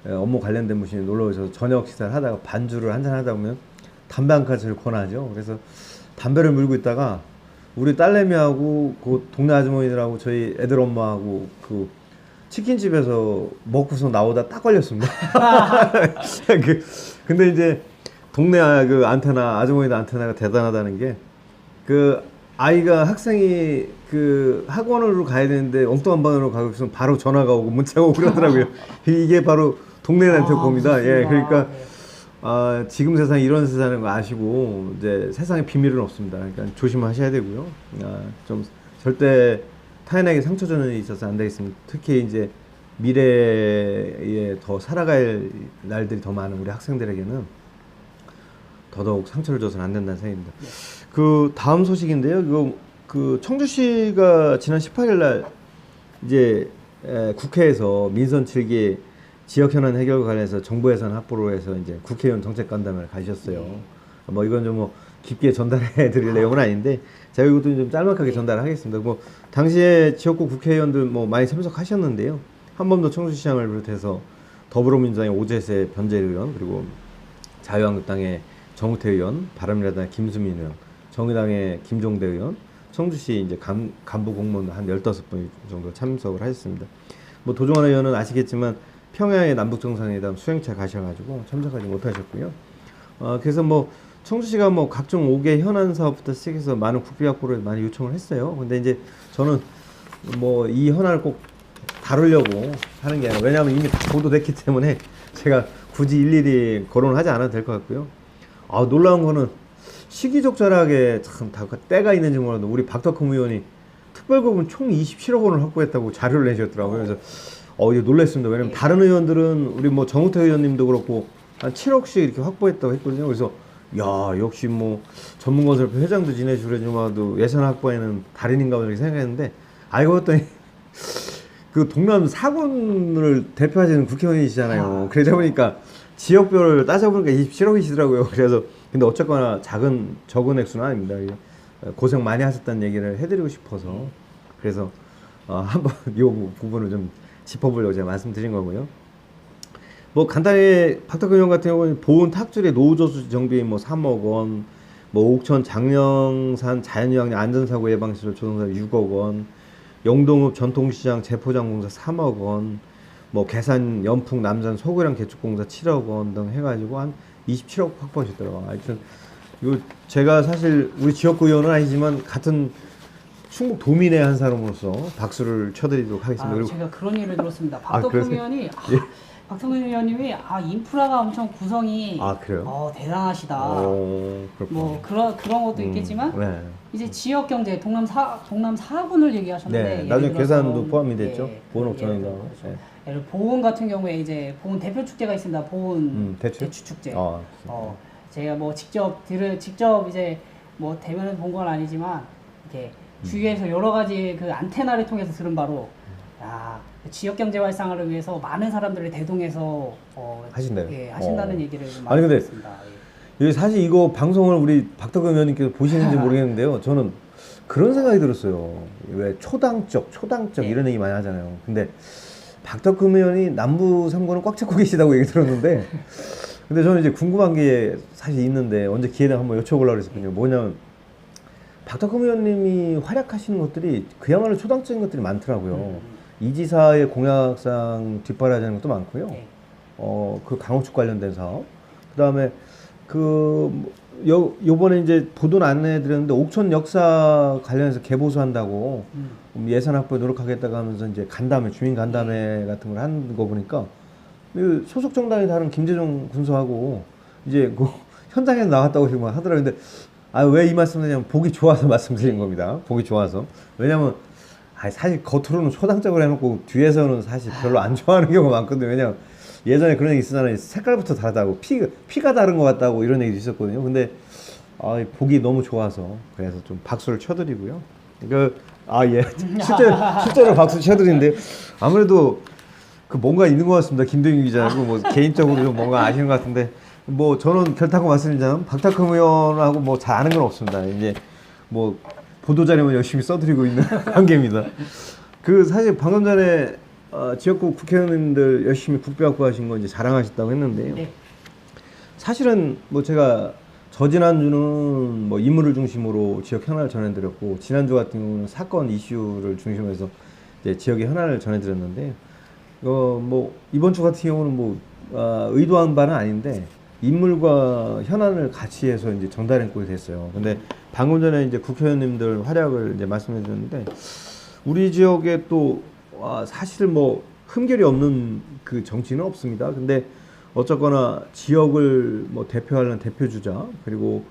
업무 관련된 분이 놀러 오셔서 저녁 식사를 하다가 반주를 한잔 하다 보면 담배 한 가지를 권하죠. 그래서 담배를 물고 있다가 우리 딸내미하고 그 동네 아주머니들하고 저희 애들 엄마하고 그 치킨집에서 먹고서 나오다 딱 걸렸습니다. 근데 이제 동네 그 안테나, 아주머니들 안테나가 대단하다는 게 그 아이가 학생이 그 학원으로 가야 되는데 엉뚱한 방으로 가고 있으면 바로 전화가 오고 문자가 오고 그러더라고요. 이게 바로 동네 네트워크입니다. 예, 그러니까 지금 세상 이런 세상인 거 아시고 이제 세상에 비밀은 없습니다. 그러니까 조심하셔야 되고요. 좀 절대 타인에게 상처 주는 일이 있어서 안 되겠습니다. 특히 이제 미래에 더 살아갈 날들이 더 많은 우리 학생들에게는 더더욱 상처를 줘서는 안 된다는 생각입니다. 그 다음 소식인데요. 그 청주시가 지난 18일 날 이제 국회에서 민선 7기 지역 현안 해결 관련해서 정부 예산 확보로 해서 이제 국회의원 정책 간담회를 가셨어요. 뭐 이건 좀 뭐 깊게 전달해 드릴 내용은 아닌데 제가 이것도 좀 짤막하게 전달을 하겠습니다. 뭐 당시에 지역구 국회의원들 뭐 많이 참석하셨는데요. 한범도 청주시장을 비롯해서 더불어민주당의 오재세 변재 의원, 그리고 자유한국당의 정우태 의원, 바른미래당의 김수민 의원, 정의당의 김종대 의원, 청주시 이제 간부 공무원 한 15분 정도 참석을 하셨습니다. 뭐 도종환 의원은 아시겠지만 평양의 남북정상회담 수행차 가셔가지고 참석하지 못하셨고요. 그래서 뭐 청주시가 뭐 각종 5개 현안 사업부터 시작해서 많은 국비 확보를 많이 요청을 했어요. 근데 이제 저는 뭐 이 현안을 꼭 다루려고 하는 게 아니라, 왜냐하면 이미 다 보도됐기 때문에 제가 굳이 일일이 거론을 하지 않아도 될 것 같고요. 놀라운 거는 시기적절하게 참 다 때가 있는지 몰라도 우리 박덕흠 의원이 특별금은 총 27억 원을 확보했다고 자료를 내셨더라고요. 그래서 이거 놀랐습니다. 왜냐면 다른 의원들은 우리 뭐 정우태 의원님도 그렇고 한 7억씩 이렇게 확보했다고 했거든요. 그래서 야, 역시 뭐 전문건설협회 회장도 지내시고 그러지만도 예산 확보에는 달인인가 보다 이렇게 생각했는데 알고 봤더니 그 동남 4군을 대표하시는 국회의원이시잖아요. 그러다 보니까 지역별을 따져보니까 27억이시더라고요. 그래서 근데 어쨌거나 적은 액수는 아닙니다. 고생 많이 하셨다는 얘기를 해드리고 싶어서 그래서 한번 이 부분을 좀 짚어보려고 제가 말씀드린 거고요. 뭐 간단히 박덕흠 의원 같은 경우는 보은 탁줄의 노조수 정비 뭐 3억 원, 뭐 옥천 장령산 자연휴양림 안전사고 예방시설 조성사 6억 원, 영동읍 전통시장 재포장공사 3억 원, 뭐 계산 연풍 남산 소구량 개축공사 7억 원 등 해가지고 한 27억 확보하셨더라고요. 하여튼 이거 제가 사실 우리 지역구 의원은 아니지만 같은 충북 도민의 한 사람으로서 박수를 쳐드리도록 하겠습니다. 그리고 제가 그런 일을 들었습니다. 박덕흠 의원이 박덕흠 의원님이 인프라가 엄청 구성이 그래요? 대단하시다. 뭐 그런 것도 있겠지만 네. 이제 지역 경제 동남 4군을 얘기하셨는데 네, 나중에 계산도 포함이 됐죠. 예, 보은 예를 옥천인가. 들어서 보은 같은 경우에 이제 보은 대표 축제가 있습니다. 보은 대추 축제. 제가 뭐 직접 이제 뭐 대면을 본 건 아니지만 이렇게 주위에서 여러 가지 그 안테나를 통해서 들은 바로 지역 경제 활성화를 위해서 많은 사람들을 대동해서 하신다요. 하신다는 얘기를 아니 근데 들었습니다. 사실 이거 방송을 우리 박덕흠 의원님께서 보시는지 모르겠는데요. 저는 그런 생각이 들었어요. 왜 초당적 이런 얘기 많이 하잖아요. 근데 박덕흠 의원이 남부 3구는 꽉 잡고 계시다고 얘기 들었는데 근데 저는 이제 궁금한 게 사실 있는데 언제 기회 되면 한번 여쭤보려고 그랬었거든요. 뭐냐면 박덕흠 의원님이 활약하시는 것들이 그야말로 초당적인 것들이 많더라고요. 이 지사의 공약상 뒷바라지하는 것도 많고요. 그 강호축 관련된 사업. 그다음에 요번에 이제 보도는 안 해드렸는데 옥천 역사 관련해서 개보수한다고 예산 확보에 노력하겠다고 하면서 이제 간담회, 주민 간담회 같은 걸 하는 거 보니까 소속 정당이 다른 김재정 군수하고 이제 그 현장에서 나왔다고 지금 하더라고요. 근데 왜 이 말씀을 드냐면 보기 좋아서 말씀드린 겁니다. 보기 좋아서. 왜냐면 사실 겉으로는 초당적으로 해놓고 뒤에서는 사실 별로 안 좋아하는 경우가 많거든요. 왜냐면 예전에 그런 얘기 있었잖아요. 색깔부터 다르다고 피가 다른 것 같다고 이런 얘기도 있었거든요. 근데 보기 너무 좋아서 그래서 좀 박수를 쳐드리고요. 실제로 박수 쳐드리는데 아무래도 그 뭔가 있는 것 같습니다. 김동윤 기자하고 뭐 개인적으로 좀 뭔가 아시는 것 같은데 뭐 저는 결단코 말씀드리자면 박덕흠 의원하고 뭐 잘 아는 건 없습니다. 이제 뭐 보도자료만 열심히 써드리고 있는 관계입니다. 사실 방금 전에 지역구 국회의원님들 열심히 국비 확보하신 거 이제 자랑하셨다고 했는데요. 네. 사실은 뭐 제가 저지난주는 뭐 인물을 중심으로 지역 현안을 전해드렸고 지난주 같은 경우는 사건 이슈를 중심으로 해서 이제 지역의 현안을 전해드렸는데 뭐 이번 주 같은 경우는 뭐 의도한 바는 아닌데 인물과 현안을 같이 해서 이제 전달행꼴이 됐어요. 근데 방금 전에 이제 국회의원님들 활약을 이제 말씀해 드렸는데 우리 지역에 또 사실 뭐 흠결이 없는 그 정치는 없습니다. 근데 어쨌거나 지역을 뭐 대표하는 대표주자 그리고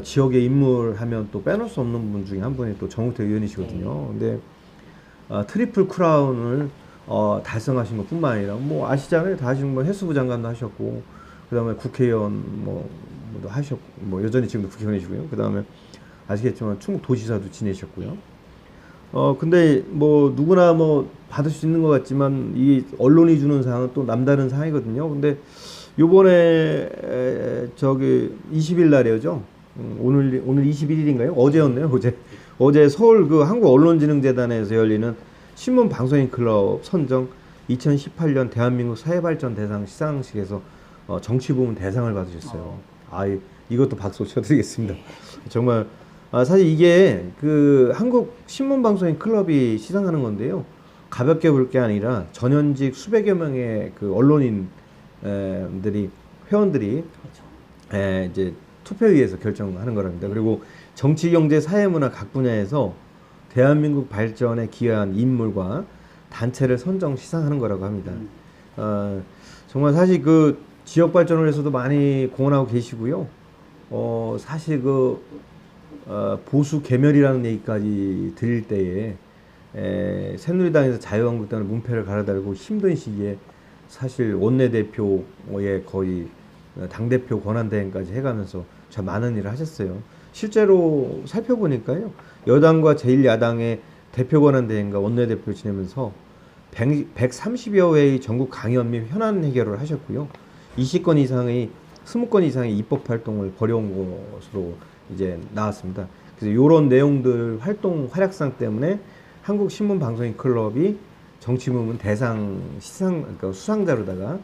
지역의 인물 하면 또 빼놓을 수 없는 분 중에 한 분이 또 정우태 의원이시거든요. 근데 트리플 크라운을 달성하신 것뿐만 아니라 뭐 아시잖아요. 다 하시는 뭐 해수부 장관도 하셨고 그다음에 국회의원 뭐도 하셨고 뭐 여전히 지금도 국회의원이시고요. 그다음에 아시겠지만 충북 도지사도 지내셨고요. 근데 뭐 누구나 뭐 받을 수 있는 것 같지만 이 언론이 주는 사항은 또 남다른 사항이거든요. 근데 요번에 20일 날이죠. 오늘 21일인가요? 어제였네요. 어제 서울 그 한국언론진흥재단에서 열리는 신문방송인 클럽 선정 2018년 대한민국 사회발전 대상 시상식에서 정치부문 대상을 받으셨어요. 이것도 박수 쳐드리겠습니다. 정말 사실 이게 그 한국 신문방송인 클럽이 시상하는 건데요. 가볍게 볼 게 아니라 전현직 수백여 명의 그 언론인들이 회원들이 이제 투표위에서 결정하는 거랍니다. 그리고 정치, 경제, 사회, 문화 각 분야에서 대한민국 발전에 기여한 인물과 단체를 선정 시상하는 거라고 합니다. 정말 사실 그 지역 발전을 위해서도 많이 공헌하고 계시고요. 사실 그 보수 개멸이라는 얘기까지 들릴 때에 새누리당에서 자유한국당을 문패를 갈아달고 힘든 시기에 사실 원내대표의 거의 당대표 권한대행까지 해가면서 참 많은 일을 하셨어요. 실제로 살펴보니까요. 여당과 제1야당의 대표 권한대행과 원내대표 지내면서 130여 회의 전국 강연 및 현안 해결을 하셨고요. 20건 이상의 20건 이상의 입법 활동을 벌여온 것으로 이제 나왔습니다. 그래서 이런 내용들 활동 활약상 때문에 한국신문방송인 클럽이 정치부문 대상 그러니까 수상자로다가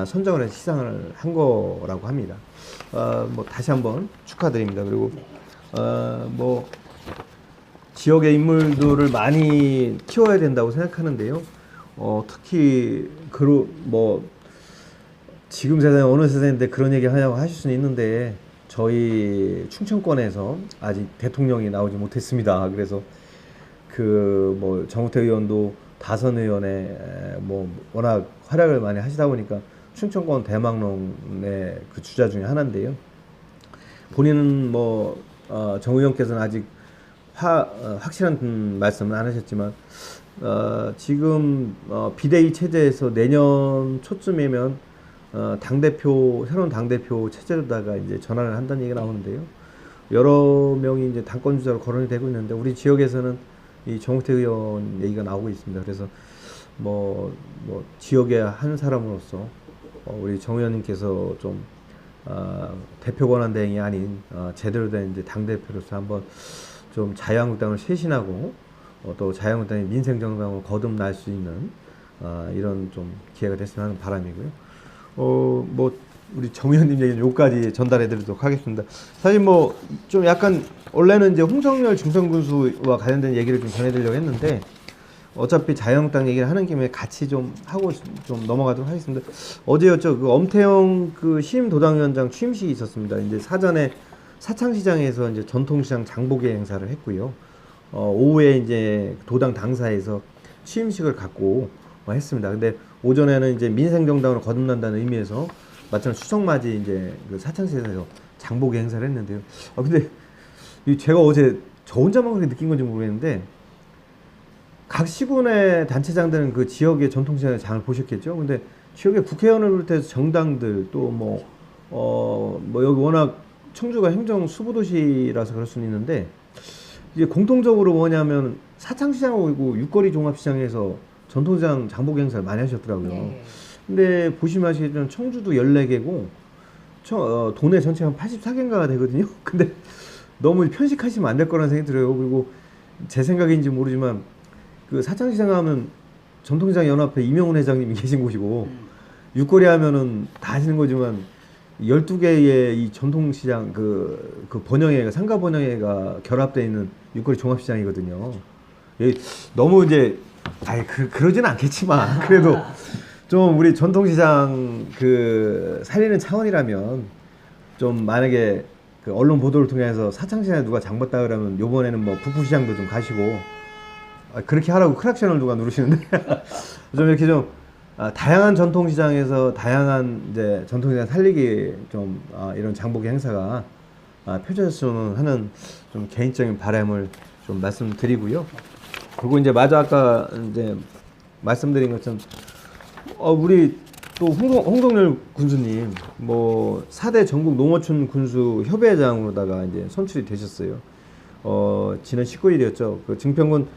선정을 해서 시상을 한 거라고 합니다. 뭐 다시 한번 축하드립니다. 그리고 뭐 지역의 인물들을 많이 키워야 된다고 생각하는데요. 특히 뭐 지금 세상에 어느 세상인데 그런 얘기 하냐고 하실 수는 있는데 저희 충청권에서 아직 대통령이 나오지 못했습니다. 그래서 그 뭐 정우택 의원도 다선 의원에 뭐 워낙 활약을 많이 하시다 보니까 충청권 대망론의 그 주자 중에 하나인데요. 본인은 뭐 정 의원께서는 아직 확실한 말씀은 안 하셨지만 지금 비대위 체제에서 내년 초쯤이면 새로운 당대표 체제로다가 이제 전환을 한다는 얘기가 나오는데요. 여러 명이 이제 당권 주자로 거론이 되고 있는데 우리 지역에서는 이 정우택 의원 얘기가 나오고 있습니다. 그래서 뭐 지역의 한 사람으로서 우리 정 의원님께서 좀 대표 권한 대행이 아닌 제대로 된 이제 당 대표로서 한번 좀 자유한국당을 쇄신하고 또 자유한국당의 민생정당으로 거듭날 수 있는 이런 좀 기회가 됐으면 하는 바람이고요. 뭐 우리 정 의원님 얘기는 여기까지 전달해드리도록 하겠습니다. 사실 뭐 좀 약간 원래는 이제 홍성열 중성군수와 관련된 얘기를 좀 전해드리려고 했는데 어차피 자유한국당 얘기를 하는 김에 같이 좀 하고 좀 넘어가도록 하겠습니다. 어제였죠. 그 엄태영 그 신임도당위원장 취임식이 있었습니다. 이제 사전에 사창시장에서 이제 전통시장 장보기 행사를 했고요. 오후에 이제 도당 당사에서 취임식을 갖고 했습니다. 근데 오전에는 이제 민생정당으로 거듭난다는 의미에서 마찬가지로 추석맞이 이제 그 사창시장에서 장보기 행사를 했는데요. 근데 제가 어제 저 혼자만 그렇게 느낀 건지 모르겠는데 각 시군의 단체장들은 그 지역의 전통시장의 장을 보셨겠죠. 근데 지역의 국회의원을 비롯해서 정당들 또 뭐 여기 워낙 청주가 행정 수부도시라서 그럴 수는 있는데 이제 공통적으로 뭐냐면 사창시장하고 육거리 종합시장에서 전통시장 장보기 행사를 많이 하셨더라고요. 네. 근데 보시면 아시겠지만 청주도 14개고 도내 전체가 84개인가가 되거든요. 근데 너무 편식하시면 안 될 거라는 생각이 들어요. 그리고 제 생각인지 모르지만 그 사창시장 하면 전통시장 연합회 이명훈 회장님이 계신 곳이고 육거리 하면은 다 아시는 거지만 12개의 이 전통시장 그 번영회가 상가 번영회가 결합되어 있는 육거리 종합시장이거든요. 너무 이제 그러진 않겠지만 그래도 좀 우리 전통시장 그 살리는 차원이라면 좀 만약에 그 언론 보도를 통해서 사창시장에 누가 장봤다 그러면 요번에는 뭐 북부시장도 좀 가시고 그렇게 하라고 크락션을 누가 누르시는데 좀 이렇게 좀 다양한 전통시장에서 다양한 이제 전통시장 살리기 좀 이런 장보기 행사가 펼쳐졌으면 하는 좀 개인적인 바람을 좀 말씀드리고요. 그리고 이제 마저 아까 이제 말씀드린 것처럼 우리 또 홍성열 군수님 뭐 4대 전국 농어촌 군수 협의회장으로다가 이제 선출이 되셨어요. 지난 19일이었죠. 그 증평군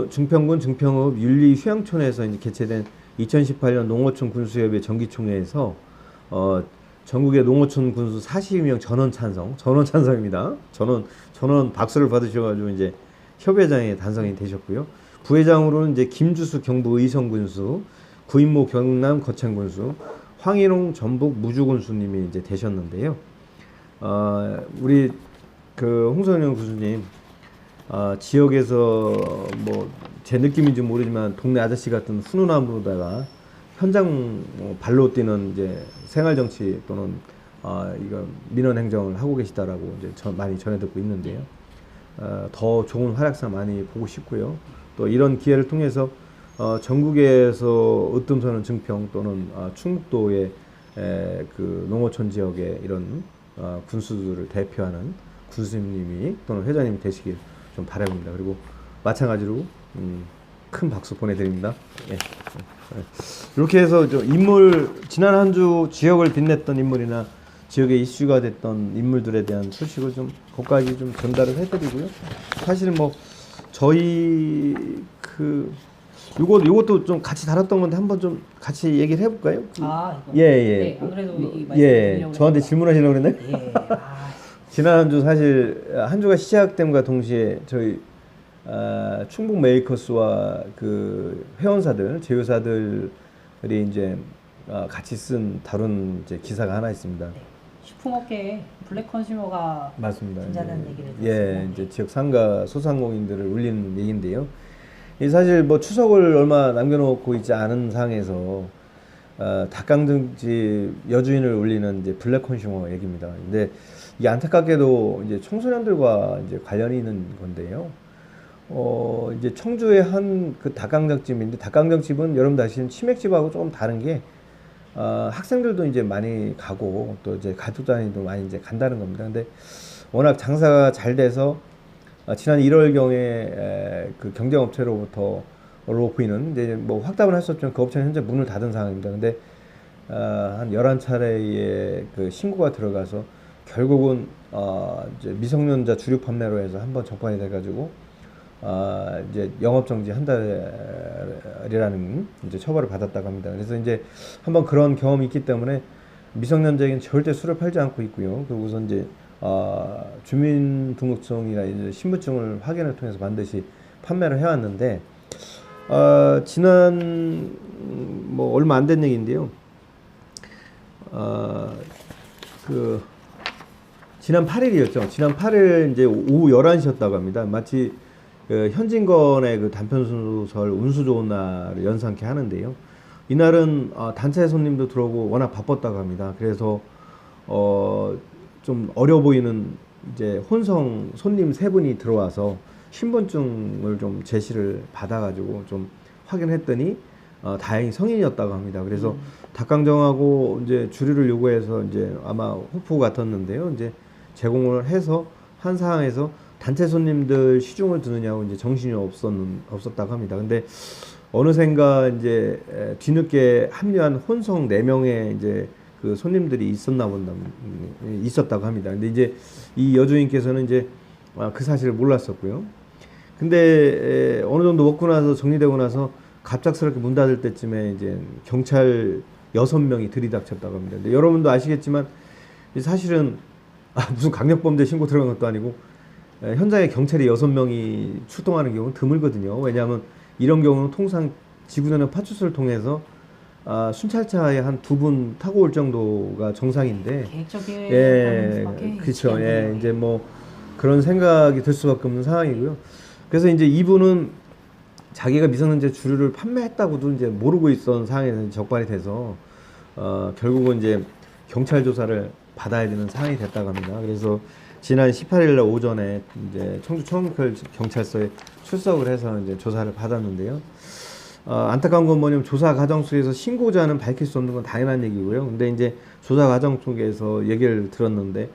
증평읍 윤리 휴양촌에서 이제 개최된 2018년 농어촌 군수협의 정기총회에서 전국의 농어촌 군수 42명 전원 찬성입니다. 전원 박수를 받으셔가지고 이제 협회장에 단성이 되셨고요. 부회장으로는 이제 김주수 경부 의성 군수, 구인모 경남 거창 군수, 황인홍 전북 무주 군수님이 이제 되셨는데요. 우리 그 홍선영 군수님, 지역에서 뭐 제 느낌인지 모르지만 동네 아저씨 같은 훈훈함으로다가 현장 발로 뛰는 이제 생활 정치 또는 이거 민원 행정을 하고 계시다라고 이제 많이 전해 듣고 있는데요. 더 좋은 활약상 많이 보고 싶고요. 또 이런 기회를 통해서 전국에서 으뜸서는 증평 또는 충북도의 그 농어촌 지역의 이런 군수들을 대표하는 군수님이 또는 회장님이 되시길 좀 바라봅니다. 그리고 마찬가지로 큰 박수 보내드립니다. 예. 이렇게 해서 지난 한 주 지역을 빛냈던 인물이나 지역의 이슈가 됐던 인물들에 대한 소식을 좀 거기까지 좀 전달을 해드리고요. 사실 뭐 저희 요것도 좀 같이 다뤘던 건데 한번 좀 같이 얘기를 해볼까요? 이거. 예. 네, 안 그래도 이 말씀 저한테 질문하시려고 그랬나요? 예. 지난 한 주 사실 한 주가 시작됨과 동시에 저희 충북 메이커스와 그 회원사들, 제휴사들이 이제 같이 다룬 이제 기사가 하나 있습니다. 네. 식품업계에 블랙 컨슈머가 맞습니다. 등장하는 얘기를 들었습니다. 이제 지역 상가 소상공인들을 울리는 얘기인데요. 이 사실 뭐 추석을 얼마 남겨놓고 있지 않은 상황에서 닭강정집 여주인을 울리는 이제 블랙 컨슈머 얘기입니다. 근데 이 안타깝게도 이제 청소년들과 이제 관련이 있는 건데요. 이제 청주의 한 그 닭강정집인데, 닭강정집은 여러분들 아시는 치맥집하고 조금 다른 게 학생들도 이제 많이 가고 또 이제 가족 단위도 많이 이제 간다는 겁니다. 근데 워낙 장사가 잘 돼서 지난 1월경에 그 경쟁업체로부터 보이는 이제 뭐 확답은 할 수 없지만 그 업체는 현재 문을 닫은 상황입니다. 근데 한 11차례의 그 신고가 들어가서 결국은 이제 미성년자 주류 판매로 해서 한번 적발이 돼가지고 이제 영업정지 한 달이라는 이제 처벌을 받았다고 합니다. 그래서 이제 한번 그런 경험이 있기 때문에 미성년자에게는 절대 술을 팔지 않고 있고요. 그리고서 이제 주민등록증이나 이제 신분증을 확인을 통해서 반드시 판매를 해왔는데 지난 뭐 얼마 안 된 얘기인데요. 지난 8일이었죠. 지난 8일 이제 오후 11시였다고 합니다. 마치 그 현진건의 그 단편소설 운수 좋은 날을 연상케 하는데요. 이날은 단체 손님도 들어오고 워낙 바빴다고 합니다. 그래서 좀 어려 보이는 이제 혼성 손님 3분이 들어와서 신분증을 좀 제시를 받아가지고 좀 확인했더니 다행히 성인이었다고 합니다. 그래서 닭강정하고 이제 주류를 요구해서 이제 아마 호프 같았는데요. 이제 제공을 해서 한 상황에서 단체 손님들 시중을 드느냐고 이제 정신이 없었다고 합니다. 근데 어느샌가 이제 뒤늦게 합류한 혼성 4명의 이제 그 손님들이 있었다고 합니다. 근데 이제 이 여주인께서는 이제 그 사실을 몰랐었고요. 근데 어느 정도 먹고 나서 정리되고 나서 갑작스럽게 문 닫을 때쯤에 이제 경찰 6명이 들이닥쳤다고 합니다. 근데 여러분도 아시겠지만 사실은 무슨 강력범죄 신고 들어간 것도 아니고 현장에 경찰이 6명이 출동하는 경우는 드물거든요. 왜냐하면 이런 경우는 통상 지구전역 파출소를 통해서 순찰차에 한 2분 타고 올 정도가 정상인데, 계획적인 그렇죠. 이제 뭐 그런 생각이 들 수밖에 없는 상황이고요. 그래서 이제 이분은 자기가 미성년자 주류를 판매했다고도 이제 모르고 있던 상황에서 적발이 돼서 결국은 이제 경찰 조사를 받아야 되는 상황이 됐다고 합니다. 그래서 지난 18일 날 오전에 이제 청주 청운컬 경찰서에 출석을 해서 이제 조사를 받았는데요. 안타까운 건 뭐냐면 조사 과정 속에서 신고자는 밝힐 수 없는 건 당연한 얘기고요. 근데 이제 조사 과정 속에서 얘기를 들었는데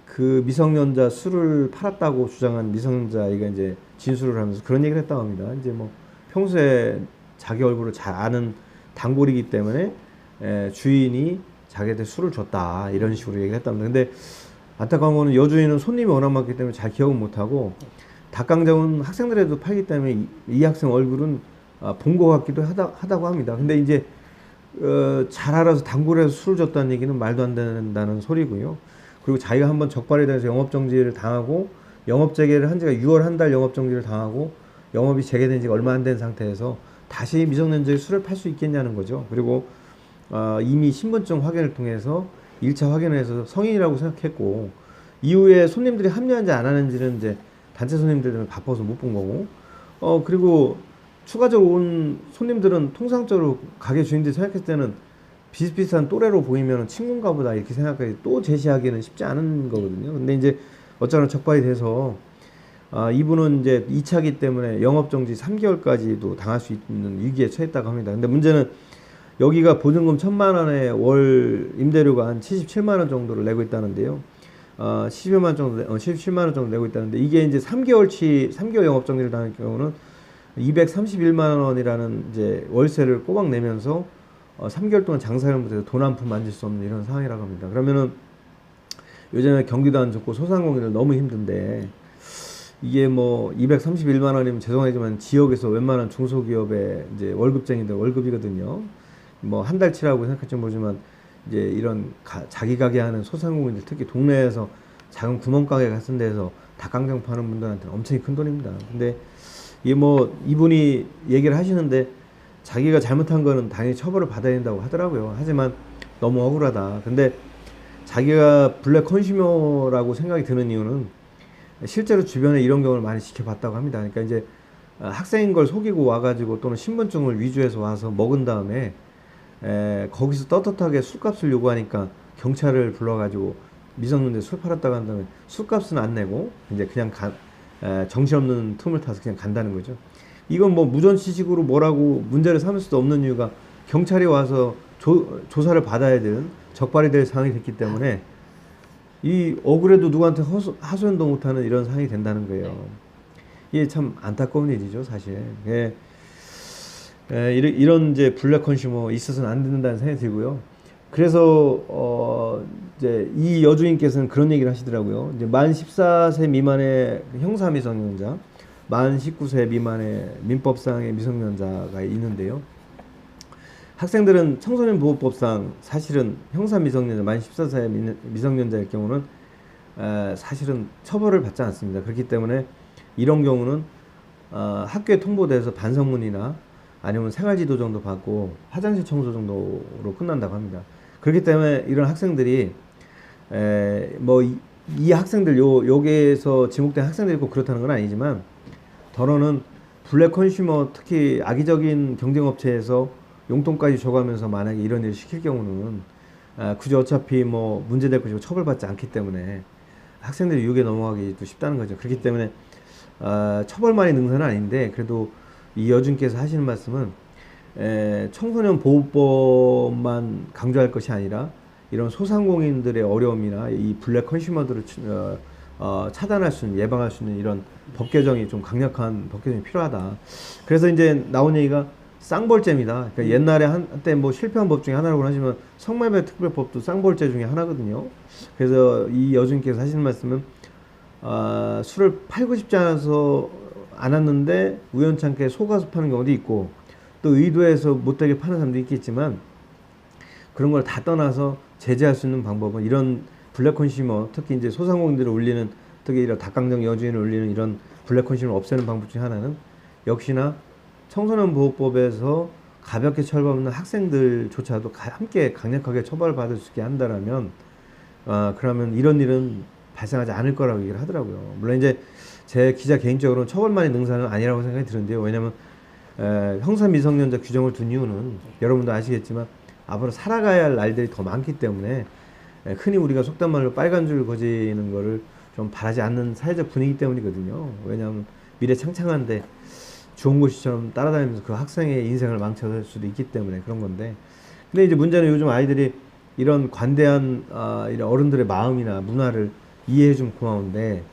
그 미성년자 술을 팔았다고 주장한 미성년자가 이제 진술을 하면서 그런 얘기를 했다고 합니다. 이제 뭐 평소에 자기 얼굴을 잘 아는 단골이기 때문에 주인이 자기한테 술을 줬다 이런 식으로 얘기를 했답니다. 근데 안타까운 거는 여주인은 손님이 워낙 많기 때문에 잘 기억은 못하고 닭강정은 학생들에도 팔기 때문에 이 학생 얼굴은 본 것 같기도 하다고 합니다. 근데 이제 잘 알아서 단골에서 술을 줬다는 얘기는 말도 안 된다는 소리고요. 그리고 자기가 한번 적발에 대해서 영업정지를 당하고 영업 재개를 한 지가 6월 한 달 영업정지를 당하고 영업이 재개된 지가 얼마 안 된 상태에서 다시 미성년자의 술을 팔 수 있겠냐는 거죠. 그리고 이미 신분증 확인을 통해서 1차 확인해서 성인이라고 생각했고 이후에 손님들이 합류한지 안 하는지는 이제 단체 손님들은 바빠서 못 본 거고 그리고 추가적으로 온 손님들은 통상적으로 가게 주인들이 생각했을 때는 비슷비슷한 또래로 보이면 친구인가 보다 이렇게 생각하기 또 제시하기는 쉽지 않은 거거든요. 근데 이제 어쩌나 적발이 돼서 이분은 이제 2차기 때문에 영업정지 3개월까지도 당할 수 있는 위기에 처했다고 합니다. 근데 문제는 여기가 보증금 1,000만 원에 월 임대료가 한 77만 원 정도를 내고 있다는데요. 12만 원 정도, 17만 원 정도 내고 있다는데 이게 이제 3개월 영업정지를 당할 경우는 231만 원이라는 이제 월세를 꼬박 내면서 3개월 동안 장사를 못해서 돈 한 푼 만질 수 없는 이런 상황이라고 합니다. 그러면은 요즘에 경기도 안 좋고 소상공인들 너무 힘든데 이게 뭐 231만 원이면 죄송하지만 지역에서 웬만한 중소기업의 이제 월급쟁이들 월급이거든요. 뭐 한 달치라고 생각할지 모르지만 이제 이런 자기 가게 하는 소상공인들 특히 동네에서 작은 구멍가게 같은 데서 닭강정 파는 분들한테는 엄청 큰 돈입니다. 근데 이게 뭐 이분이 얘기를 하시는데 자기가 잘못한 거는 당연히 처벌을 받아야 된다고 하더라고요. 하지만 너무 억울하다. 근데 자기가 블랙 컨슈머라고 생각이 드는 이유는 실제로 주변에 이런 경우를 많이 지켜봤다고 합니다. 그러니까 이제 학생인 걸 속이고 와가지고 또는 신분증을 위조해서 와서 먹은 다음에 거기서 떳떳하게 술값을 요구하니까 경찰을 불러가지고 미성년자 술 팔았다고 한 다음에 술값은 안 내고 이제 그냥 정신없는 틈을 타서 그냥 간다는 거죠. 이건 뭐 무전취식으로 뭐라고 문제를 삼을 수도 없는 이유가 경찰이 와서 조사를 받아야 되는 적발이 될 상황이 됐기 때문에 이 억울해도 누구한테 하소연도 못하는 이런 상황이 된다는 거예요. 이게 참 안타까운 일이죠, 사실. 이런 이제 블랙 컨슈머 있어서는 안 된다는 생각이 들고요. 그래서 이제 이 여주인께서는 그런 얘기를 하시더라고요. 이제 만 14세 미만의 형사 미성년자, 만 19세 미만의 민법상의 미성년자가 있는데요. 학생들은 청소년 보호법상 사실은 형사 미성년자 만 14세 미성년자일 경우는 사실은 처벌을 받지 않습니다. 그렇기 때문에 이런 경우는 학교에 통보돼서 반성문이나 아니면 생활지도 정도 받고 화장실 청소 정도로 끝난다고 합니다. 그렇기 때문에 이런 학생들이 뭐 이 학생들 여기에서 지목된 학생들이 꼭 그렇다는 건 아니지만 더러는 블랙 컨슈머 특히 악의적인 경쟁업체에서 용돈까지 줘가면서 만약에 이런 일을 시킬 경우는 그저 어차피 뭐 문제될 것이고 처벌받지 않기 때문에 학생들이 유혹에 넘어가기도 쉽다는 거죠. 그렇기 때문에 처벌만이 능사는 아닌데 그래도 이 여준께서 하시는 말씀은 청소년 보호법만 강조할 것이 아니라 이런 소상공인들의 어려움이나 이 블랙 컨슈머들을 차단할 수 있는 예방할 수 있는 이런 법 개정이 좀 강력한 법 개정이 필요하다. 그래서 이제 나온 얘기가 쌍벌죄입니다. 그러니까 옛날에 한때 뭐 실패한 법 중에 하나라고 하지만 성매매 특별법도 쌍벌죄 중에 하나거든요. 그래서 이 여주인께서 하시는 말씀은 술을 팔고 싶지 않아서 안 왔는데 우연찮게 속아서 파는 경우도 있고 또 의도해서 못되게 파는 사람도 있겠지만 그런 걸 다 떠나서 제재할 수 있는 방법은 이런 블랙 컨슈머 특히 이제 소상공인들을 울리는 특히 이런 닭강정 여주인을 울리는 이런 블랙 컨슈머를 없애는 방법 중에 하나는 역시나 청소년 보호법에서 가볍게 처벌받는 학생들조차도 함께 강력하게 처벌받을 수 있게 한다라면 그러면 이런 일은 발생하지 않을 거라고 얘기를 하더라고요. 물론 이제 제 기자 개인적으로는 처벌만이 능사는 아니라고 생각이 드는데요. 왜냐하면 형사 미성년자 규정을 둔 이유는 여러분도 아시겠지만 앞으로 살아가야 할 날들이 더 많기 때문에 흔히 우리가 속단 말로 빨간 줄 거지는 거를 좀 바라지 않는 사회적 분위기 때문이거든요. 왜냐하면 미래 창창한데 좋은 곳이처럼 따라다니면서 그 학생의 인생을 망쳐갈 수도 있기 때문에 그런 건데 근데 이제 문제는 요즘 아이들이 이런 관대한 이런 어른들의 마음이나 문화를 이해해 주면 고마운데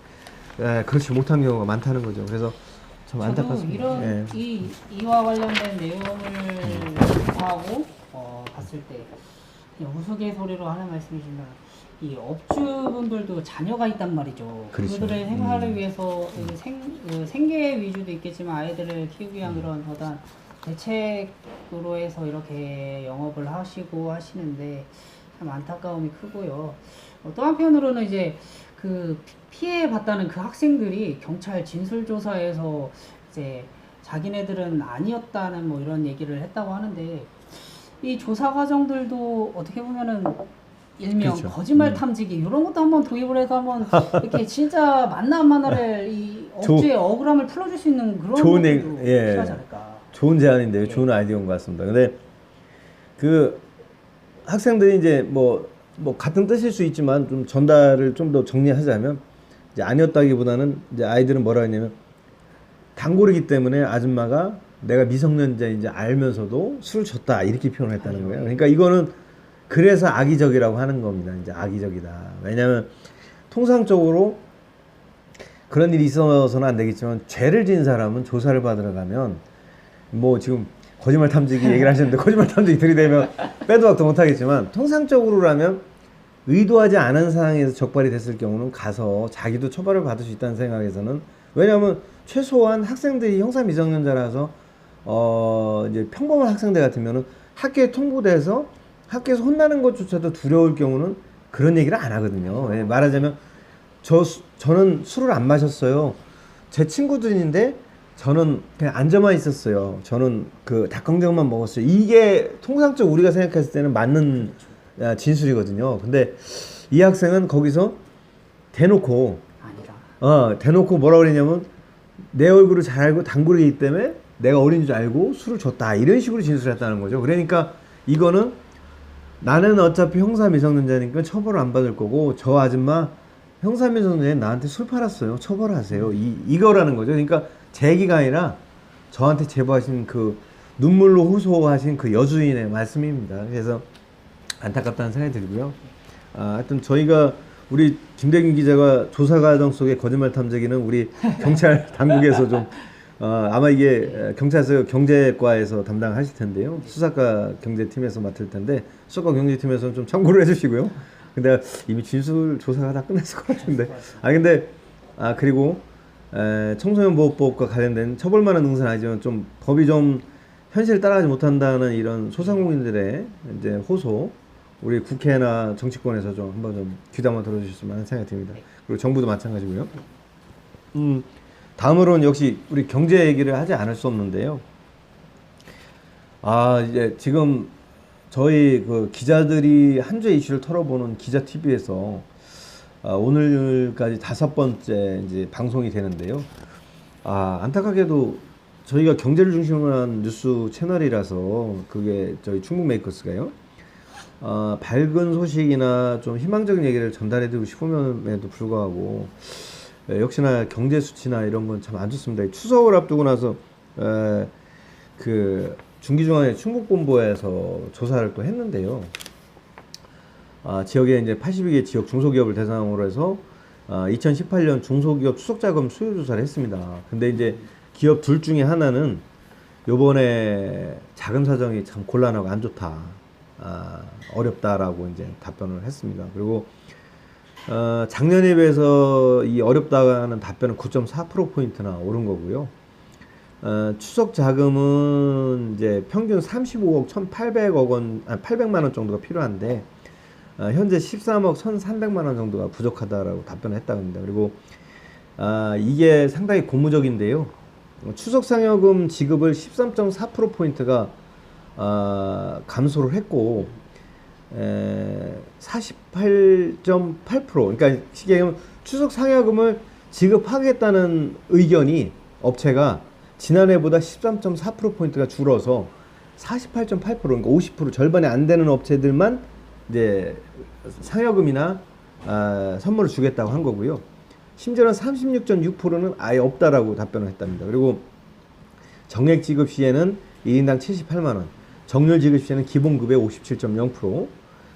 그렇지 못한 경우가 많다는 거죠. 그래서 참 안타깝습니다. 이런 이와 관련된 내용을 하고 봤을 때 그냥 우스갯소리로 하는 말씀이지만 이 업주분들도 자녀가 있단 말이죠. 그렇죠. 그들의 생활을 위해서 생계 위주도 있겠지만 아이들을 키우기 위한 그런 어떤 대책으로 해서 이렇게 영업을 하시고 하시는데 참 안타까움이 크고요. 또 한편으로는 이제 그 피해 봤다는 그 학생들이 경찰 진술조사에서 이제 자기네들은 아니었다는 뭐 이런 얘기를 했다고 하는데 이 조사 과정들도 어떻게 보면은 일명 그렇죠. 거짓말 탐지기 이런 것도 한번 도입을 해서 한번 이렇게 진짜 맞나 안 맞나를 이 조- 업주의 억울함을 풀어줄 수 있는 그런 좋은 것들도 예. 필요하지 않을까. 좋은 제안인데요. 예. 좋은 아이디어인 것 같습니다. 근데 그 학생들이 이제 뭐 같은 뜻일 수 있지만 좀 전달을 좀 더 정리하자면 이제 아니었다기보다는 이제 아이들은 뭐라 했냐면 단골이기 때문에 아줌마가 내가 미성년자인지 알면서도 술을 줬다 이렇게 표현을 했다는 거예요. 그러니까 이거는 그래서 악의적이라고 하는 겁니다. 이제 악의적이다. 왜냐하면 통상적으로 그런 일이 있어서는 안 되겠지만 죄를 지은 사람은 조사를 받으러 가면 뭐 지금 거짓말 탐지기 얘기를 하셨는데 거짓말 탐지기 들이대면 빼도 박도 못하겠지만 통상적으로라면 의도하지 않은 상황에서 적발이 됐을 경우는 가서 자기도 처벌을 받을 수 있다는 생각에서는 왜냐하면 최소한 학생들이 형사 미성년자라서 이제 평범한 학생들 같으면은 학교에 통보돼서 학교에서 혼나는 것조차도 두려울 경우는 그런 얘기를 안 하거든요. 예, 말하자면 저는 술을 안 마셨어요. 제 친구들인데 저는 그냥 앉아만 있었어요. 저는 그 닭강정만 먹었어요. 이게 통상적 우리가 생각했을 때는 맞는 진술이거든요. 근데 이 학생은 거기서 대놓고 대놓고 뭐라 그랬냐면 내 얼굴을 잘 알고 단골이기 때문에 내가 어린 줄 알고 술을 줬다 이런 식으로 진술했다는 거죠. 그러니까 이거는 나는 어차피 형사 미성년자니까 처벌을 안 받을 거고 저 아줌마 형사 미성년자에 나한테 술 팔았어요. 처벌하세요. 이거라는 거죠. 그러니까 제 얘기가 아니라 저한테 제보하신 그 눈물로 호소하신 그 여주인의 말씀입니다. 그래서 안타깝다는 생각이 들고요. 하여튼 저희가 우리 김대균 기자가 조사 과정 속에 거짓말 탐지기는 우리 경찰 당국에서 좀 아마 이게 경찰서 경제과에서 담당하실 텐데요. 수사과 경제팀에서 맡을 텐데 수사과 경제팀에서는 좀 참고를 해주시고요. 근데 이미 진술 조사가 다 끝났을 것 같은데. 근데 그리고 청소년 보호법과 관련된 처벌만한 응사는 아니지만 좀 법이 좀 현실을 따라가지 못한다는 이런 소상공인들의 이제 호소. 우리 국회나 정치권에서 좀 한번 좀 귀담아 들어주셨으면 하는 생각이 듭니다. 그리고 정부도 마찬가지고요. 다음으로는 역시 우리 경제 얘기를 하지 않을 수 없는데요. 이제 지금 저희 그 기자들이 한 주의 이슈를 털어보는 기자 TV에서 오늘까지 5번째 이제 방송이 되는데요. 안타깝게도 저희가 경제를 중심으로 한 뉴스 채널이라서 그게 저희 충북 메이커스가요. 밝은 소식이나 좀 희망적인 얘기를 전달해드리고 싶음에도 불구하고 역시나 경제 수치나 이런 건 참 안 좋습니다. 추석을 앞두고 나서 그 중기중앙회 충북본부에서 조사를 또 했는데요. 지역에 이제 82개 지역 중소기업을 대상으로 해서 2018년 중소기업 추석자금 수요 조사를 했습니다. 근데 이제 기업 둘 중에 하나는 요번에 자금 사정이 참 곤란하고 안 좋다. 어렵다라고 이제 답변을 했습니다. 그리고 작년에 비해서 이 어렵다는 답변은 9.4%포인트나 오른 거고요. 추석 자금은 이제 평균 35억 1,800억 원, 800만 원 정도가 필요한데 현재 13억 1,300만 원 정도가 부족하다라고 답변을 했다고 합니다. 그리고 이게 상당히 고무적인데요. 추석 상여금 지급을 13.4%포인트가 감소를 했고 48.8% 그러니까 쉽게 얘기하면 추석 상여금을 지급하겠다는 의견이 업체가 지난해보다 13.4%포인트가 줄어서 48.8% 그러니까 50% 절반이 안 되는 업체들만 이제 상여금이나 선물을 주겠다고 한 거고요. 심지어는 36.6%는 아예 없다라고 답변을 했답니다. 그리고 정액 지급 시에는 1인당 78만 원, 정률 지급 시에는 기본급의 57.0%,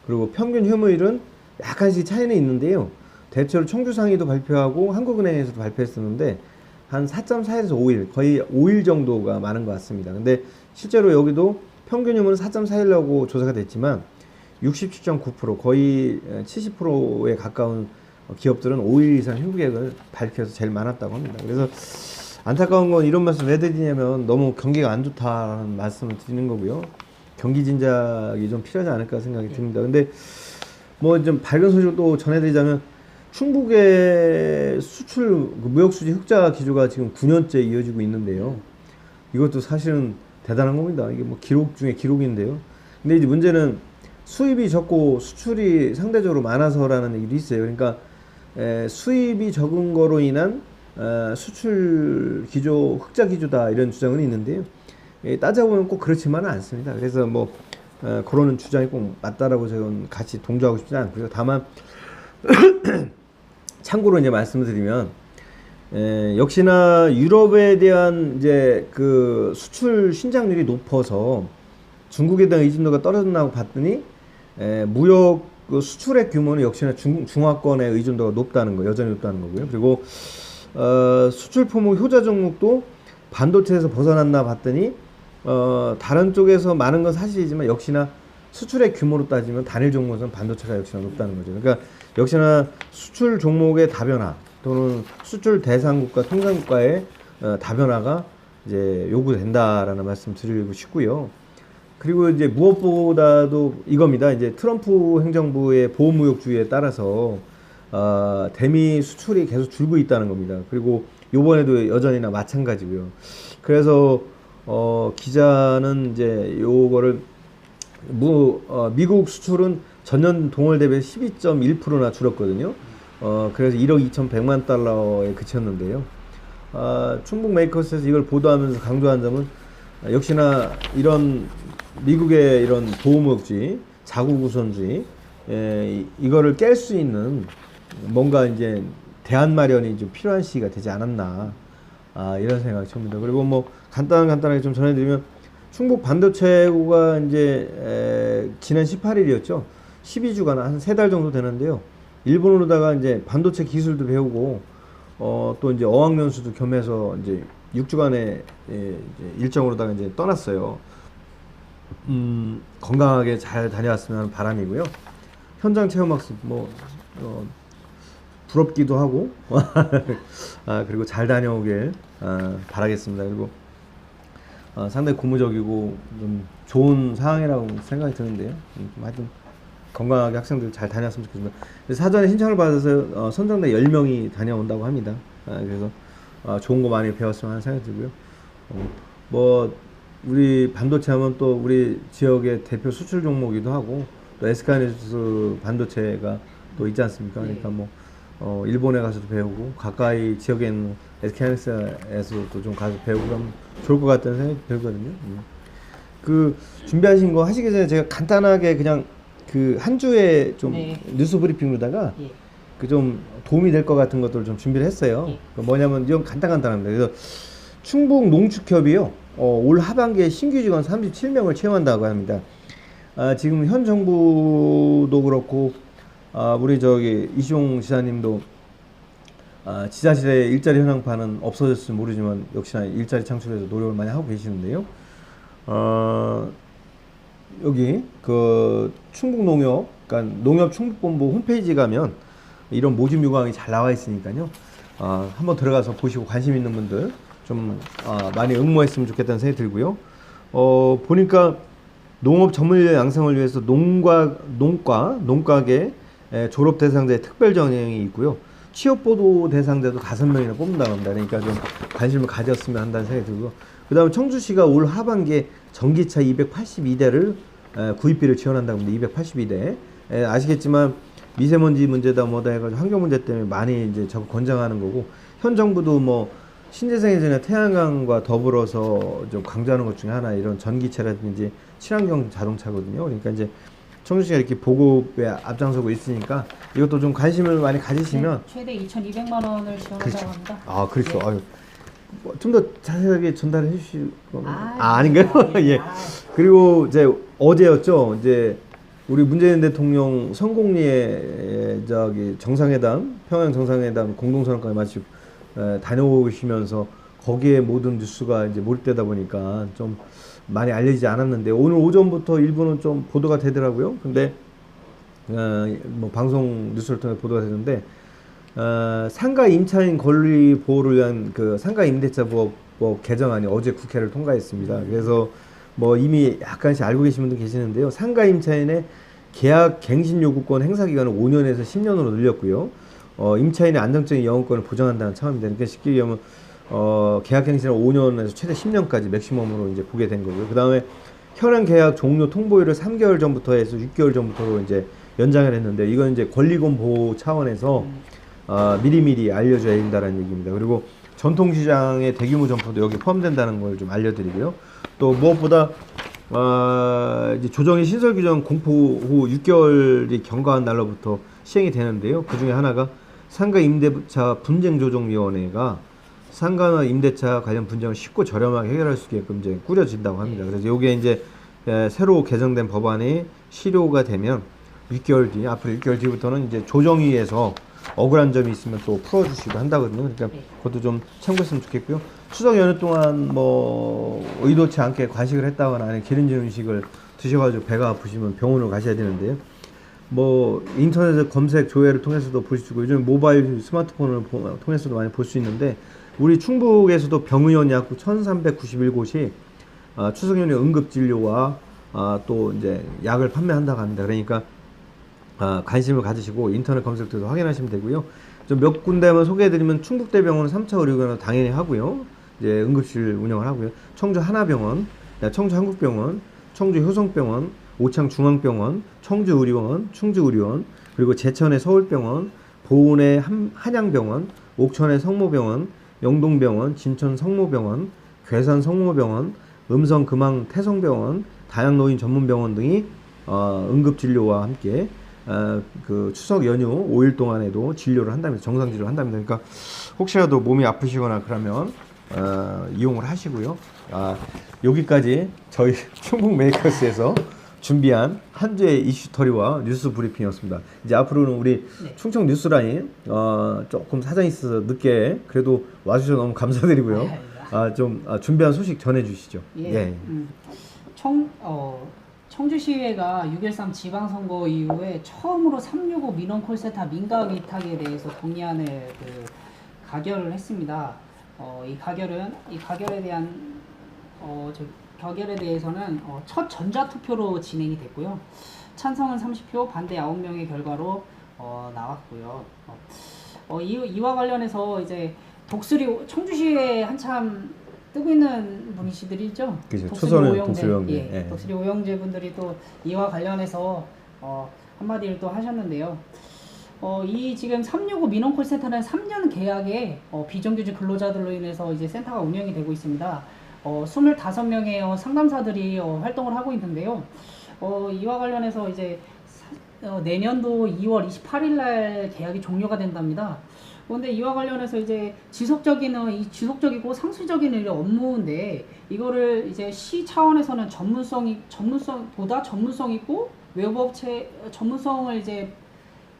그리고 평균 휴무일은 약간씩 차이는 있는데요. 대체로 청주상의도 발표하고 한국은행에서도 발표했었는데 한 4.4에서 5일, 거의 5일 정도가 많은 것 같습니다. 근데 실제로 여기도 평균 휴무는 4.4일이라고 조사가 됐지만 67.9% 거의 70%에 가까운 기업들은 5일 이상 휴무 계획을 밝혀서 제일 많았다고 합니다. 그래서 안타까운 건 이런 말씀 왜 드리냐면 너무 경기가 안 좋다는 말씀을 드리는 거고요. 경기 진작이 좀 필요하지 않을까 생각이 듭니다. 근데 뭐 좀 밝은 소식을 또 전해드리자면 충북의 수출 무역 수지 흑자 기조가 지금 9년째 이어지고 있는데요. 이것도 사실은 대단한 겁니다. 이게 뭐 기록 중에 기록인데요. 근데 이제 문제는 수입이 적고 수출이 상대적으로 많아서라는 얘기도 있어요. 그러니까 수입이 적은 거로 인한 수출 기조 흑자 기조다 이런 주장은 있는데요. 따져보면 꼭 그렇지만은 않습니다. 그래서 뭐 그런 주장이 꼭 맞다라고 저는 같이 동조하고 싶지 않고요. 다만 참고로 이제 말씀을 드리면 역시나 유럽에 대한 이제 그 수출 신장률이 높아서 중국에 대한 의존도가 떨어졌나고 봤더니 무역 그 수출액 규모는 역시나 중화권의 의존도가 높다는 거, 여전히 높다는 거고요. 그리고 수출 품목 효자 종목도 반도체에서 벗어났나 봤더니 다른 쪽에서 많은 건 사실이지만 역시나 수출액 규모로 따지면 단일 종목은 반도체가 역시나 높다는 거죠. 그러니까 역시나 수출 종목의 다변화 또는 수출 대상국과 통상국가의 다변화가 이제 요구된다라는 말씀 드리고 싶고요. 그리고 이제 무엇보다도 이겁니다. 이제 트럼프 행정부의 보호무역주의에 따라서 대미 수출이 계속 줄고 있다는 겁니다. 그리고 요번에도 여전히나 마찬가지고요. 그래서 기자는 이제 요거를 미국 수출은 전년 동월 대비 12.1%나 줄었거든요. 그래서 1억 2,100만 달러에 그쳤는데요. 충북 메이커스에서 이걸 보도하면서 강조한 점은 역시나 이런 미국의 이런 보호무역주의, 자국우선주의, 이거를 깰 수 있는 뭔가 이제 대안 마련이 좀 필요한 시기가 되지 않았나, 이런 생각이 듭니다. 그리고 뭐 간단하게 좀 전해드리면 충북 반도체고가 이제 지난 18일이었죠. 12주간 한 3달 정도 되는데요. 일본으로다가 이제 반도체 기술도 배우고 또 이제 어학연수도 겸해서 이제 6주간의 이제 일정으로다가 이제 떠났어요. 건강하게 잘 다녀왔으면 하는 바람이고요. 현장 체험학습 뭐 부럽기도 하고 그리고 잘 다녀오길 바라겠습니다. 그리고 상당히 고무적이고 좀 좋은 상황이라고 생각이 드는데요. 하여튼 건강하게 학생들 잘 다녔으면 좋겠습니다. 사전에 신청을 받아서 선정대 10명이 다녀온다고 합니다. 그래서 좋은 거 많이 배웠으면 하는 생각이 들고요. 뭐 우리 반도체 하면 또 우리 지역의 대표 수출 종목이기도 하고 또 SK하이닉스 반도체가 또 있지 않습니까? 그러니까 뭐 일본에 가서도 배우고 가까이 지역에 있는 SK하이닉스에서도 좀 가서 배우고 그러면 좋을 것 같다는 생각이 들거든요. 그 준비하신 거 하시기 전에 제가 간단하게 그냥 그 한 주에 좀 뉴스 브리핑으로다가 그 좀 도움이 될 것 같은 것들을 좀 준비를 했어요. 그 뭐냐면 이건 간단합니다. 그래서 충북 농축협이요. 올 하반기에 신규 직원 37명을 채용한다고 합니다. 지금 현 정부도 그렇고 우리 저기 이시용 지사님도 지자실의 일자리 현황판은 없어졌을지 모르지만 역시나 일자리 창출에서 노력을 많이 하고 계시는데요. 여기 그 충북농협, 그러니까 농협 충북본부 홈페이지 가면 이런 모집 요강이 잘 나와 있으니까요. 한번 들어가서 보시고 관심 있는 분들 좀 많이 응모했으면 좋겠다는 생각이 들고요. 보니까 농업 전문인력 양성을 위해서 농가계 졸업 대상자의 특별 전형이 있고요. 취업 보도 대상자도 5명이나 뽑는다고 합니다. 그러니까 좀 관심을 가졌으면 한다는 생각이 들고요. 그 다음에 청주시가 올 하반기에 전기차 282대를 구입비를 지원한다고 합니다. 282대. 아시겠지만 미세먼지 문제다 뭐다 해가지고 환경 문제 때문에 많이 이제 적극 권장하는 거고, 현 정부도 뭐 신재생 에너지나 태양광과 더불어서 좀 강조하는 것 중에 하나 이런 전기차라든지 친환경 자동차거든요. 그러니까 이제 청주시가 이렇게 보급에 앞장서고 있으니까 이것도 좀 관심을 많이 가지시면 최대 2,200만 원을 지원한다고 합니다. 그렇죠. 네. 좀 더 자세하게 전달해 주실 거면 아닌가요? 예. 그리고 이제 어제였죠. 이제 우리 문재인 대통령 성공리에 저기 정상회담, 평양 정상회담 공동선언까지 마치고 다녀오시면서 거기에 모든 뉴스가 이제 몰입되다 보니까 좀 많이 알려지지 않았는데 오늘 오전부터 일부는 좀 보도가 되더라고요. 근데 뭐 방송 뉴스를 통해 보도가 되는데 상가 임차인 권리 보호를 위한 그 상가 임대차 법 개정안이 어제 국회를 통과했습니다. 그래서 뭐 이미 약간씩 알고 계신 분도 계시는데요. 상가 임차인의 계약 갱신 요구권 행사 기간을 5년에서 10년으로 늘렸고요. 임차인의 안정적인 영업권을 보장한다는 차원입니다. 그러니까 쉽게 얘기하면 계약 갱신을 5년에서 최대 10년까지 맥시멈으로 이제 보게 된 거고요. 그 다음에 현행 계약 종료 통보일을 3개월 전부터 해서 6개월 전부터로 이제 연장을 했는데, 이건 이제 권리금 보호 차원에서 미리미리 알려줘야 된다는 얘기입니다. 그리고 전통시장의 대규모 점포도 여기 포함된다는 걸 좀 알려드리고요. 또 무엇보다 이제 조정의 신설 규정 공포 후 6개월이 경과한 날로부터 시행이 되는데요. 그 중에 하나가 상가 임대차 분쟁조정위원회가 상가나 임대차 관련 분쟁을 쉽고 저렴하게 해결할 수 있게끔 이제 꾸려진다고 합니다. 그래서 이게 이제 새로 개정된 법안이 실효가 되면 6개월 뒤, 앞으로 6개월 뒤부터는 이제 조정위에서 억울한 점이 있으면 또 풀어주시고 한다거든요. 그러니까 그것도 좀 참고했으면 좋겠고요. 추석 연휴 동안 뭐 의도치 않게 과식을 했다거나 아니면 기름진 음식을 드셔가지고 배가 아프시면 병원을 가셔야 되는데요. 뭐 인터넷 검색 조회를 통해서도 볼 수 있고, 요즘 모바일 스마트폰을 통해서도 많이 볼 수 있는데, 우리 충북에서도 병의원 약 1391곳이 추석 연휴 응급진료와 또 이제 약을 판매한다고 합니다. 그러니까 관심을 가지시고 인터넷 검색도 확인하시면 되고요. 좀 몇 군데만 소개해드리면, 충북대병원은 3차 의료기관을 당연히 하고요. 이제 응급실 운영을 하고요. 청주 하나병원, 청주 한국병원, 청주 효성병원, 오창 중앙병원, 청주의료원, 충주의료원, 그리고 제천의 서울병원, 보은의 한양병원, 옥천의 성모병원, 영동병원, 진천 성모병원, 괴산 성모병원, 음성 금왕 태성병원, 다양노인 전문병원 등이 응급진료와 함께 그 추석 연휴 5일 동안에도 진료를 한다면서, 정상 진료를 한답니다. 그러니까 혹시라도 몸이 아프시거나 그러면 이용을 하시고요. 여기까지 저희 충북 메이커스에서 준비한 한 주의 이슈터리와 뉴스 브리핑이었습니다. 이제 앞으로는 우리 충청 뉴스라인 조금 사정이 있어서 늦게 그래도 와주셔서 너무 감사드리고요. 좀 준비한 소식 전해주시죠. 예. 청주시의회가 6.13 지방선거 이후에 처음으로 365 민원 콜센터 민가 위탁에 대해서 동의안을 가결을 했습니다. 이 가결에 대한 가결에 대해서는 첫 전자투표로 진행이 됐고요. 찬성은 30표, 반대 9명의 결과로 나왔고요. 이와 관련해서 이제 청주시에 한참 뜨고 있는 분이시들이죠. 그죠. 독수리 오영재. 예. 독수리 오영재 분들이 또 이와 관련해서 한마디를 또 하셨는데요. 이 지금 365 민원 콜센터는 3년 계약에 비정규직 근로자들로 인해서 이제 센터가 운영이 되고 있습니다. 25명의 상담사들이 활동을 하고 있는데요. 이와 관련해서 이제 내년도 2월 28일 날 계약이 종료가 된답니다. 그런데 이와 관련해서 이제 지속적이고 상수적인 업무인데, 이거를 이제 시 차원에서는 보다 전문성 있고 외부업체 전문성을 이제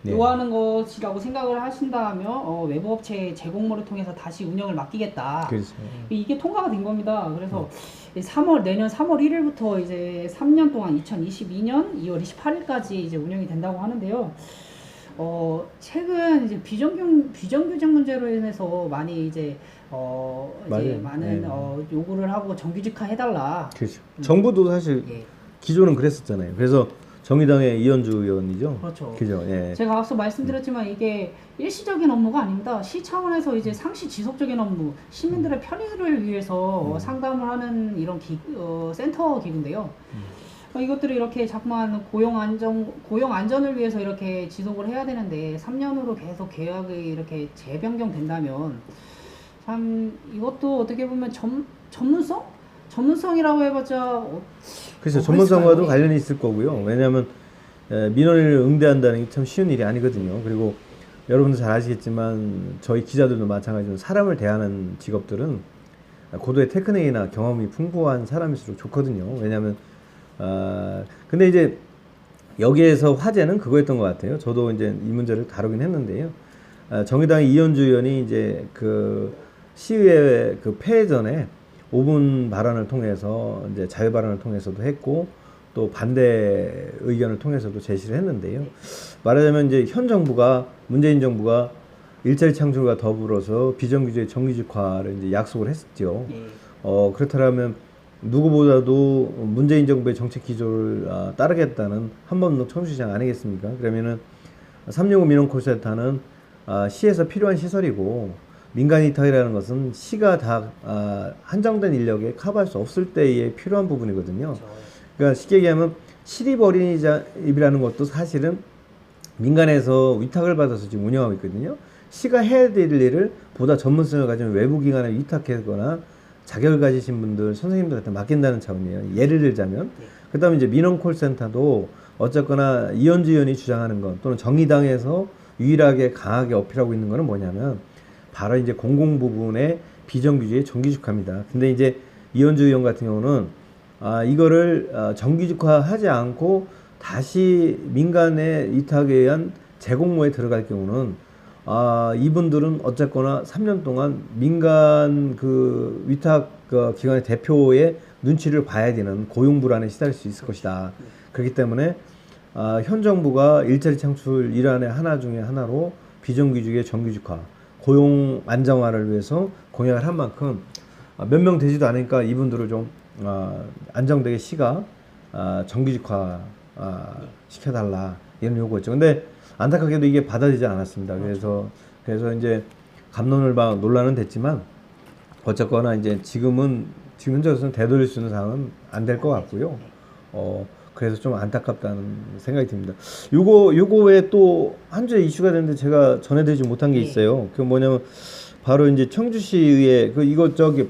요하는 것이라고 생각을 하신다면 외부업체 제공모를 통해서 다시 운영을 맡기겠다. 그렇죠. 이게 통과가 된 겁니다. 그래서 내년 3월 1일부터 이제 3년 동안 2022년 2월 28일까지 이제 운영이 된다고 하는데요. 최근 이제 비정규직 문제로 인해서 많이 이제 많은 요구를 하고 정규직화 해달라. 그렇죠. 정부도 사실 기존은 그랬었잖아요. 그래서 정의당의 이현주 의원이죠. 그렇죠. 그죠. 예. 제가 앞서 말씀드렸지만 이게 일시적인 업무가 아닙니다. 시 차원에서 이제 상시 지속적인 업무, 시민들의 편의를 위해서 상담을 하는 이런 센터 기구인데요. 이것들을 이렇게 자꾸만 고용 안전을 위해서 이렇게 지속을 해야 되는데 3년으로 계속 계약이 이렇게 재변경된다면 참 이것도 어떻게 보면 전문성이라고 해봤자 그렇죠. 전문성과도 관련이 있을 거고요. 왜냐하면 민원을 응대한다는 게 참 쉬운 일이 아니거든요. 그리고 여러분도 잘 아시겠지만 저희 기자들도 마찬가지로 사람을 대하는 직업들은 고도의 테크닉이나 경험이 풍부한 사람일수록 좋거든요. 왜냐하면 근데 이제 여기에서 화제는 그거였던 것 같아요. 저도 이제 이 문제를 다루긴 했는데요. 정의당의 이현주 의원이 이제 그 시의회 그 폐회 전에 5분 발언을 통해서 이제 자유 발언을 통해서도 했고 또 반대 의견을 통해서도 제시를 했는데요. 말하자면 이제 현 정부가 문재인 정부가 일자리 창출과 더불어서 비정규직 정규직화를 이제 약속을 했었죠. 예. 그렇다면 누구보다도 문재인 정부의 정책 기조를 따르겠다는 한번더 청주시장 아니겠습니까? 그러면은 365 민원콜센터는 시에서 필요한 시설이고 민간 위탁이라는 것은 시가 다 한정된 인력에 커버할 수 없을 때에 필요한 부분이거든요. 그렇죠. 그러니까 쉽게 얘기하면 시립 어린이집이라는 것도 사실은 민간에서 위탁을 받아서 지금 운영하고 있거든요. 시가 해야 될 일을 보다 전문성을 가진 외부 기관에 위탁하거나 자격을 가지신 분들, 선생님들한테 맡긴다는 차원이에요. 예를 들자면. 그 다음에 이제 민원콜센터도 어쨌거나 이현주 의원이 주장하는 것 또는 정의당에서 유일하게 강하게 어필하고 있는 거는 뭐냐면 바로 이제 공공 부분의 비정규직의 정규직화입니다. 근데 이제 이현주 의원 같은 경우는 이거를 정규직화하지 않고 다시 민간의 위탁에 의한 재공모에 들어갈 경우는 이분들은 어쨌거나 3년 동안 민간 그 위탁 기관의 대표의 눈치를 봐야 되는 고용 불안에 시달릴 수 있을 것이다. 그렇기 때문에 현 정부가 일자리 창출 일환의 하나 중에 하나로 비정규직의 정규직화, 고용 안정화를 위해서 공약을 한 만큼 몇 명 되지도 않으니까 이분들을 좀 안정되게 시가 정규직화 시켜달라 이런 요구였죠. 근데 안타깝게도 이게 받아들이지 않았습니다. 그래서 이제 갑론을박 논란은 됐지만 어쨌거나 이제 지금 현재로서는 되돌릴 수 있는 상황은 안 될 것 같고요. 그래서 좀 안타깝다는 생각이 듭니다. 요거 외에 또 한 주에 이슈가 됐는데 제가 전해드리지 못한 게 있어요. 그 뭐냐면 바로 이제 청주시의회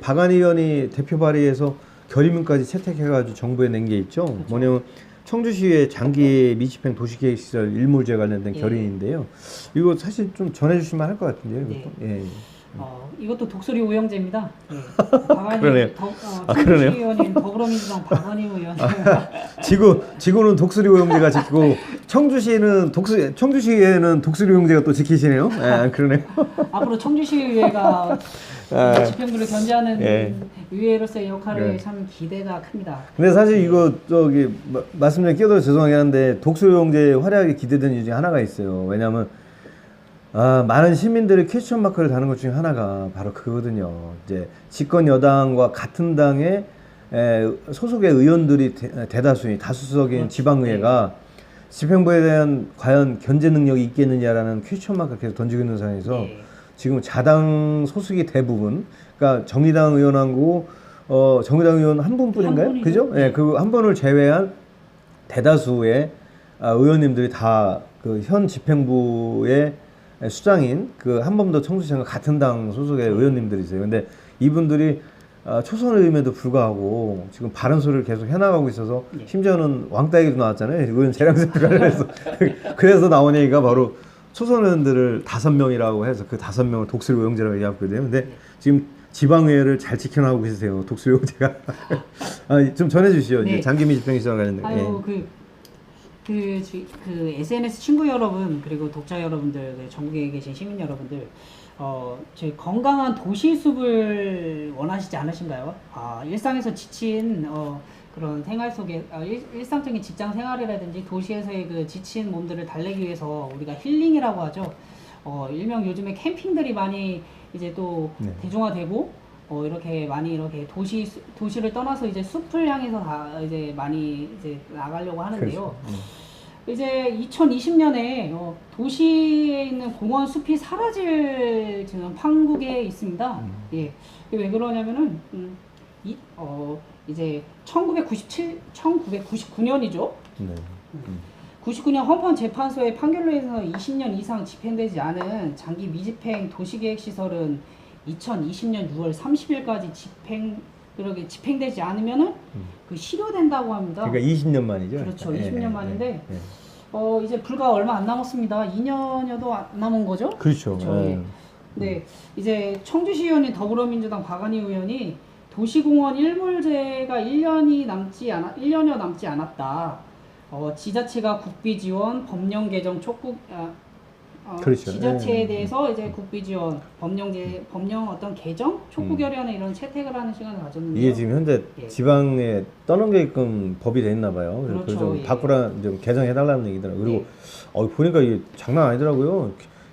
박안 의원이 대표 발의해서 결의문까지 채택해가지고 정부에 낸 게 있죠. 그렇죠. 뭐냐면 청주시의 장기 미집행 도시계획시설 일몰제 관련된 결의인데요. 이거 사실 좀 전해주시면 할 것 같은데요. 이것도. 예. 이것도 독수리 오영제입니다. 예. 그러네요. 청주시 의원인 더불어민주당 박원희 의원. 지구는 독수리 오영제가 지키고 청주시에는 독수리 오영제가 또 지키시네요. 그러네요. 앞으로 청주시의회가 집행부를 견제하는 의회로서의 역할에 참 기대가 큽니다. 근데 사실 이거 말씀 좀 끼어들어 죄송하긴 한데 독수리 오영제 활약이 기대되는 이유 중에 하나가 있어요. 왜냐하면 많은 시민들이 퀘스천 마크를 다는 것 중에 하나가 바로 그거거든요. 이제 집권 여당과 같은 당의 소속의 의원들이 대다수인 다수석인 지방의회가 집행부에 대한 과연 견제 능력이 있겠느냐라는 퀘스천 마크를 계속 던지고 있는 상황에서 지금 자당 소속이 대부분, 그러니까 정의당 의원하고 정의당 의원 한 분뿐인가요? 그죠? 네, 그 한 분을 제외한 대다수의 의원님들이 다 그 현 집행부의 수장인 그 한범도 청주시장과 같은 당 소속의 의원님들이세요. 근데 이분들이 초선의임에도 불구하고 지금 바른 소리를 계속 해나가고 있어서 심지어는 왕따 얘기도 나왔잖아요. 의원 재량세표 관련해서. 그래서 나온 얘기가 바로 초선 의원들을 5명이라고 해서 그 5명을 독수리 오영제라고 얘기하거든요. 근데 지금 지방의회를 잘 지켜나가고 계세요. 독수리 오영제가. 좀 전해주시죠. 이제 장기미 집행시설 관련된. 그 SNS 친구 여러분 그리고 독자 여러분들, 전국에 계신 시민 여러분들, 저희 건강한 도시숲을 원하시지 않으신가요? 일상에서 지친 그런 생활 속에 일상적인 직장 생활이라든지 도시에서의 그 지친 몸들을 달래기 위해서 우리가 힐링이라고 하죠. 일명 요즘에 캠핑들이 많이 이제 또 대중화되고 이렇게 많이 이렇게 도시를 떠나서 이제 숲을 향해서 다 이제 많이 이제 나가려고 하는데요. 이제 2020년에 도시에 있는 공원 숲이 사라질 지금 판국에 있습니다. 예. 왜 그러냐면은 이제 1999년이죠. 99년 헌법재판소의 판결로 해서 20년 이상 집행되지 않은 장기 미집행 도시계획시설은 2020년 6월 30일까지 집행되지 않으면은 그 실효된다고 합니다. 그러니까 20년 만이죠. 그렇죠. 20년 만인데 이제 불과 얼마 안 남았습니다. 2년여도 안 남은 거죠? 그렇죠. 네, 이제 청주시의원인 더불어민주당 박안희 의원이 도시공원 일몰제가 1년여 남지 않았다. 지자체가 국비 지원, 법령 개정 촉구 그렇죠. 지자체에 대해서 이제 국비 지원, 법령 어떤 개정, 촉구 결의안에 이런 채택을 하는 시간을 가졌는데요. 이게 지금 현재 지방에 떠넘게끔 법이 돼 있나 봐요. 그래서 그렇죠. 좀 바꾸라, 좀 개정해 달라는 얘기더라고요. 그리고 보니까 이게 장난 아니더라고요.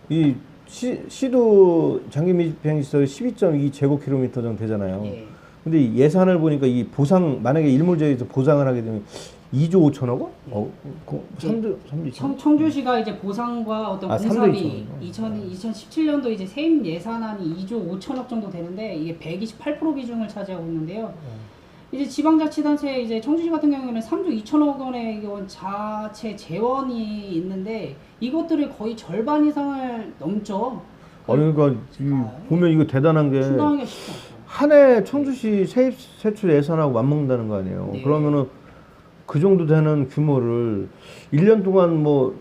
이 시도 장기 밀집형 시설 12.2 제곱킬로미터 정도 되잖아요. 예. 근데 예산을 보니까 이 보상 만약에 일몰제에서 보상을 하게 되면 2조 5천억 원? 3조 2천. 청주시가 이제 보상과 어떤 아, 공사비 3조 2017년도 이제 세입 예산안이 2조 5천억 정도 되는데 이게 128% 비중을 차지하고 있는데요. 이제 지방자치단체 이제 청주시 같은 경우에는 3조 2천억 원의 이건 자체 재원이 있는데 이것들이 거의 절반 이상을 넘죠. 아니 그러니까 보면 이거 대단한 게 충당하기가 쉽지 않죠. 한 해 청주시 세입 세출 예산하고 맞먹는다는 거 아니에요. 네. 그러면은 그 정도 되는 규모를 1년 동안 뭐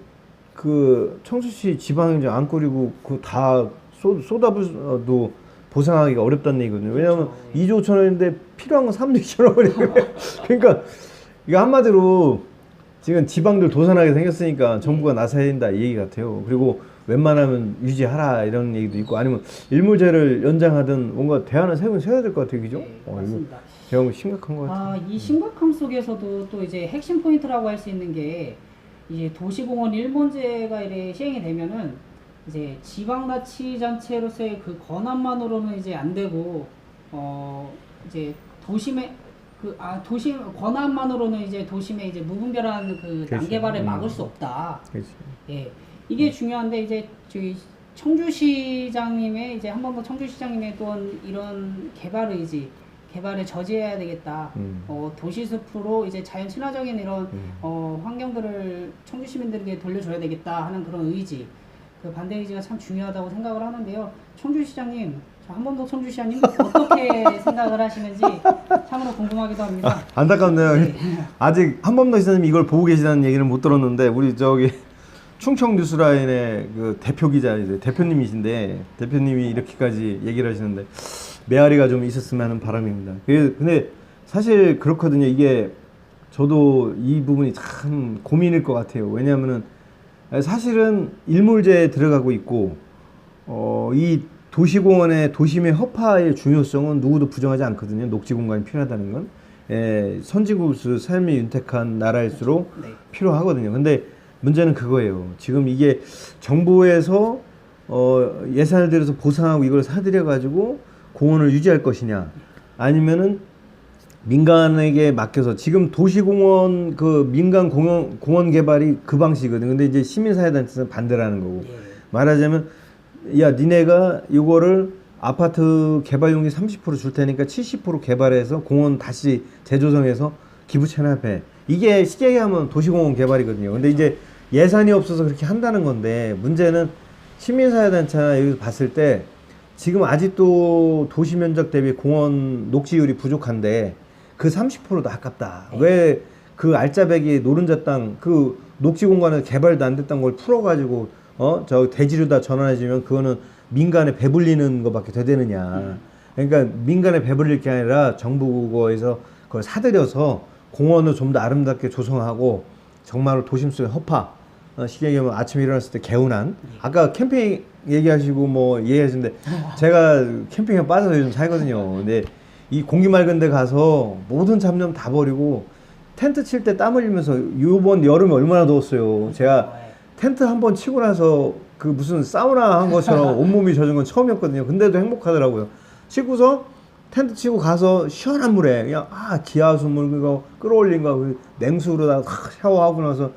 그 청주시 지방행정 안 꾸리고 그 다 쏟아부어도 보상하기가 어렵다는 얘기거든요. 왜냐하면 그렇죠. 2조 5천 원인데 필요한 건 3조 2천억 원이에요. 그러니까 이거 한마디로 지금 지방들 도산하게 생겼으니까 정부가 나서야 된다 이 얘기 같아요. 그리고 웬만하면 유지하라 이런 얘기도 있고 아니면 일몰제를 연장하든 뭔가 대안을 세워야 될 것 같아요. 그죠? 네, 이거 맞습니다. 대형 심각한 것 같아요. 이 심각함 속에서도 또 이제 핵심 포인트라고 할 수 있는 게 이제 도시공원 일본제가 이래 시행이 되면은 이제 지방자치단체로서의 그 권한만으로는 이제 안 되고 이제 도심의 도심 권한만으로는 이제 도심의 이제 무분별한 그 그렇죠. 난개발을 막을 수 없다. 그렇지. 예, 이게 중요한데 이제 저희 청주시장님의 이제 한 번 더 청주시장님의 또한 이런 개발 의지, 개발을 저지해야 되겠다. 도시숲으로 이제 자연 친화적인 이런 환경들을 청주 시민들에게 돌려줘야 되겠다 하는 그런 의지, 그 반대 의지가 참 중요하다고 생각을 하는데요. 청주시장님, 한 번 더 청주시장님 어떻게 생각을 하시는지 참으로 궁금하기도 합니다. 안타깝네요. 네. 아직 한범도 이사님이 이걸 보고 계시다는 얘기는 못 들었는데 우리 저기 충청 뉴스라인의 그 대표 기자 이제 대표님이신데 대표님이 이렇게까지 얘기를 하시는데 메아리가 좀 있었으면 하는 바람입니다. 근데 사실 그렇거든요. 이게 저도 이 부분이 참 고민일 것 같아요. 왜냐하면은 사실은 일몰제에 들어가고 있고 이 도시공원의 도심의 허파의 중요성은 누구도 부정하지 않거든요. 녹지 공간이 필요하다는 건 선진국으로서 삶이 윤택한 나라일수록 네. 필요하거든요. 근데 문제는 그거예요. 지금 이게 정부에서 예산을 들여서 보상하고 이걸 사들여 가지고 공원을 유지할 것이냐 아니면은 민간에게 맡겨서 지금 도시공원 그 민간 공원 개발이 그 방식이거든요. 근데 이제 시민사회단체는 반대라는 거고 말하자면 야 니네가 이거를 아파트 개발용지 30% 줄 테니까 70% 개발해서 공원 다시 재조성해서 기부 체납해. 이게 쉽게 얘기하면 도시공원 개발이거든요. 근데 이제 예산이 없어서 그렇게 한다는 건데 문제는 시민사회단체나 여기서 봤을 때 지금 아직도 도시 면적 대비 공원 녹지율이 부족한데 그 30%도 아깝다. 왜 그 알짜배기 노른자 땅 그 녹지 공간에서 개발도 안 됐던 걸 풀어가지고 저 대지로다 전환해주면 그거는 민간에 배불리는 것밖에 더 되느냐. 그러니까 민간에 배불릴 게 아니라 정부에서 그걸 사들여서 공원을 좀 더 아름답게 조성하고 정말로 도심 속의 허파 쉽게 얘기하면 아침에 일어났을 때 개운한 아까 캠핑 얘기하시고 뭐 얘기하시는데 제가 캠핑에 빠져서 요즘 살거든요. 근데 이 공기 맑은 데 가서 모든 잡념 다 버리고 텐트 칠 때 땀 흘리면서 요번 여름에 얼마나 더웠어요. 제가 텐트 한 번 치고 나서 그 무슨 사우나 한 것처럼 온몸이 젖은 건 처음이었거든요. 근데도 행복하더라고요. 치고서 텐트 치고 가서 시원한 물에 그냥 기하수물 그거 끌어올린 거 냉수로다가 샤워하고 나서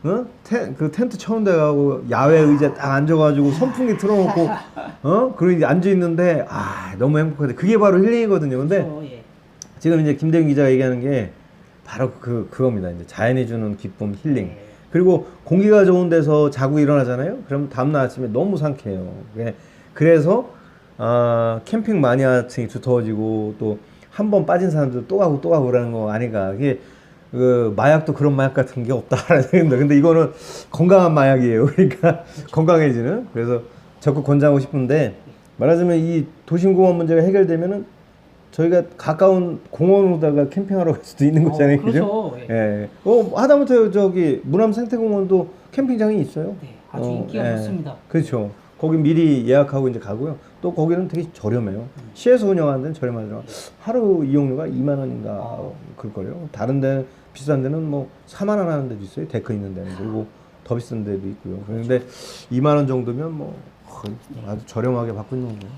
그 텐트 쳐놓은 데 가고 야외 의자에 딱 앉아가지고 선풍기 틀어놓고 그리고 이제 앉아있는데 너무 행복하대. 그게 바로 힐링이거든요. 근데 그렇죠, 예. 지금 이제 김대균 기자가 얘기하는 게 바로 그겁니다. 이제 자연이 주는 기쁨, 힐링. 그리고 공기가 좋은 데서 자고 일어나잖아요. 그럼 다음날 아침에 너무 상쾌해요. 그래서 캠핑 마니아층이 두터워지고 또 한 번 빠진 사람들 또 가고 그러는 거 아닌가. 이게 그 마약도 그런 마약 같은 게 없다라는 생각입니다. 근데 이거는 건강한 마약이에요. 그러니까 건강해지는. 그래서 적극 권장하고 싶은데 말하자면 이 도심공원 문제가 해결되면은 저희가 가까운 공원으로다가 캠핑하러 갈 수도 있는 거잖아요. 그죠? 그렇죠. 예. 하다못해 저기 문암 생태공원도 캠핑장이 있어요. 네, 아주 인기가 좋습니다. 그렇죠. 거기 미리 예약하고 이제 가고요. 또 거기는 되게 저렴해요. 시에서 운영하는 데는 저렴하더라고요. 하루 이용료가 2만 원인가 그럴걸요. 다른 데 비싼 데는 뭐 4만 원 하는 데도 있어요. 데크 있는 데는. 그리고 더 비싼 데도 있고요. 그런데 2만 원 정도면 뭐 아주 저렴하게 받고 있는 거예요.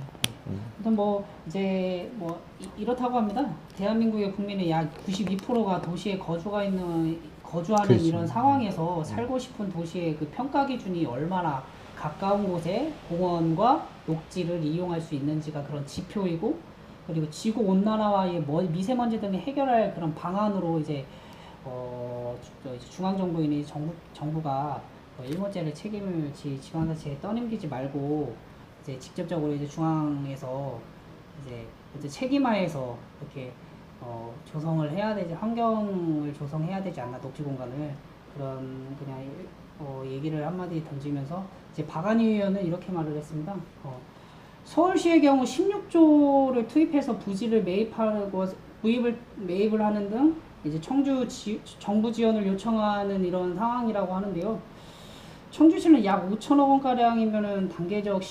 아무튼 뭐 이제 뭐 이렇다고 합니다. 대한민국의 국민의 약 92%가 도시에 거주하는 그렇죠. 이런 상황에서 살고 싶은 도시의 그 평가 기준이 얼마나 가까운 곳에 공원과 녹지를 이용할 수 있는지가 그런 지표이고, 그리고 지구 온난화와의 미세먼지 등을 해결할 그런 방안으로 이제 중앙 정부인 정부가 일몰제를 책임을 지방자치에 떠넘기지 말고 이제 직접적으로 이제 중앙에서 이제 책임하에서 이렇게 조성을 해야 되지, 환경을 조성해야 되지 않나, 녹지 공간을. 그런 그냥 얘기를 한마디 던지면서 이제 박안희 의원은 이렇게 말을 했습니다. 서울시의 경우 16조를 투입해서 부지를 매입을 하는 등 이제 정부 지원을 요청하는 이런 상황이라고 하는데요. 청주시는 약 5천억 원 가량이면은 단계적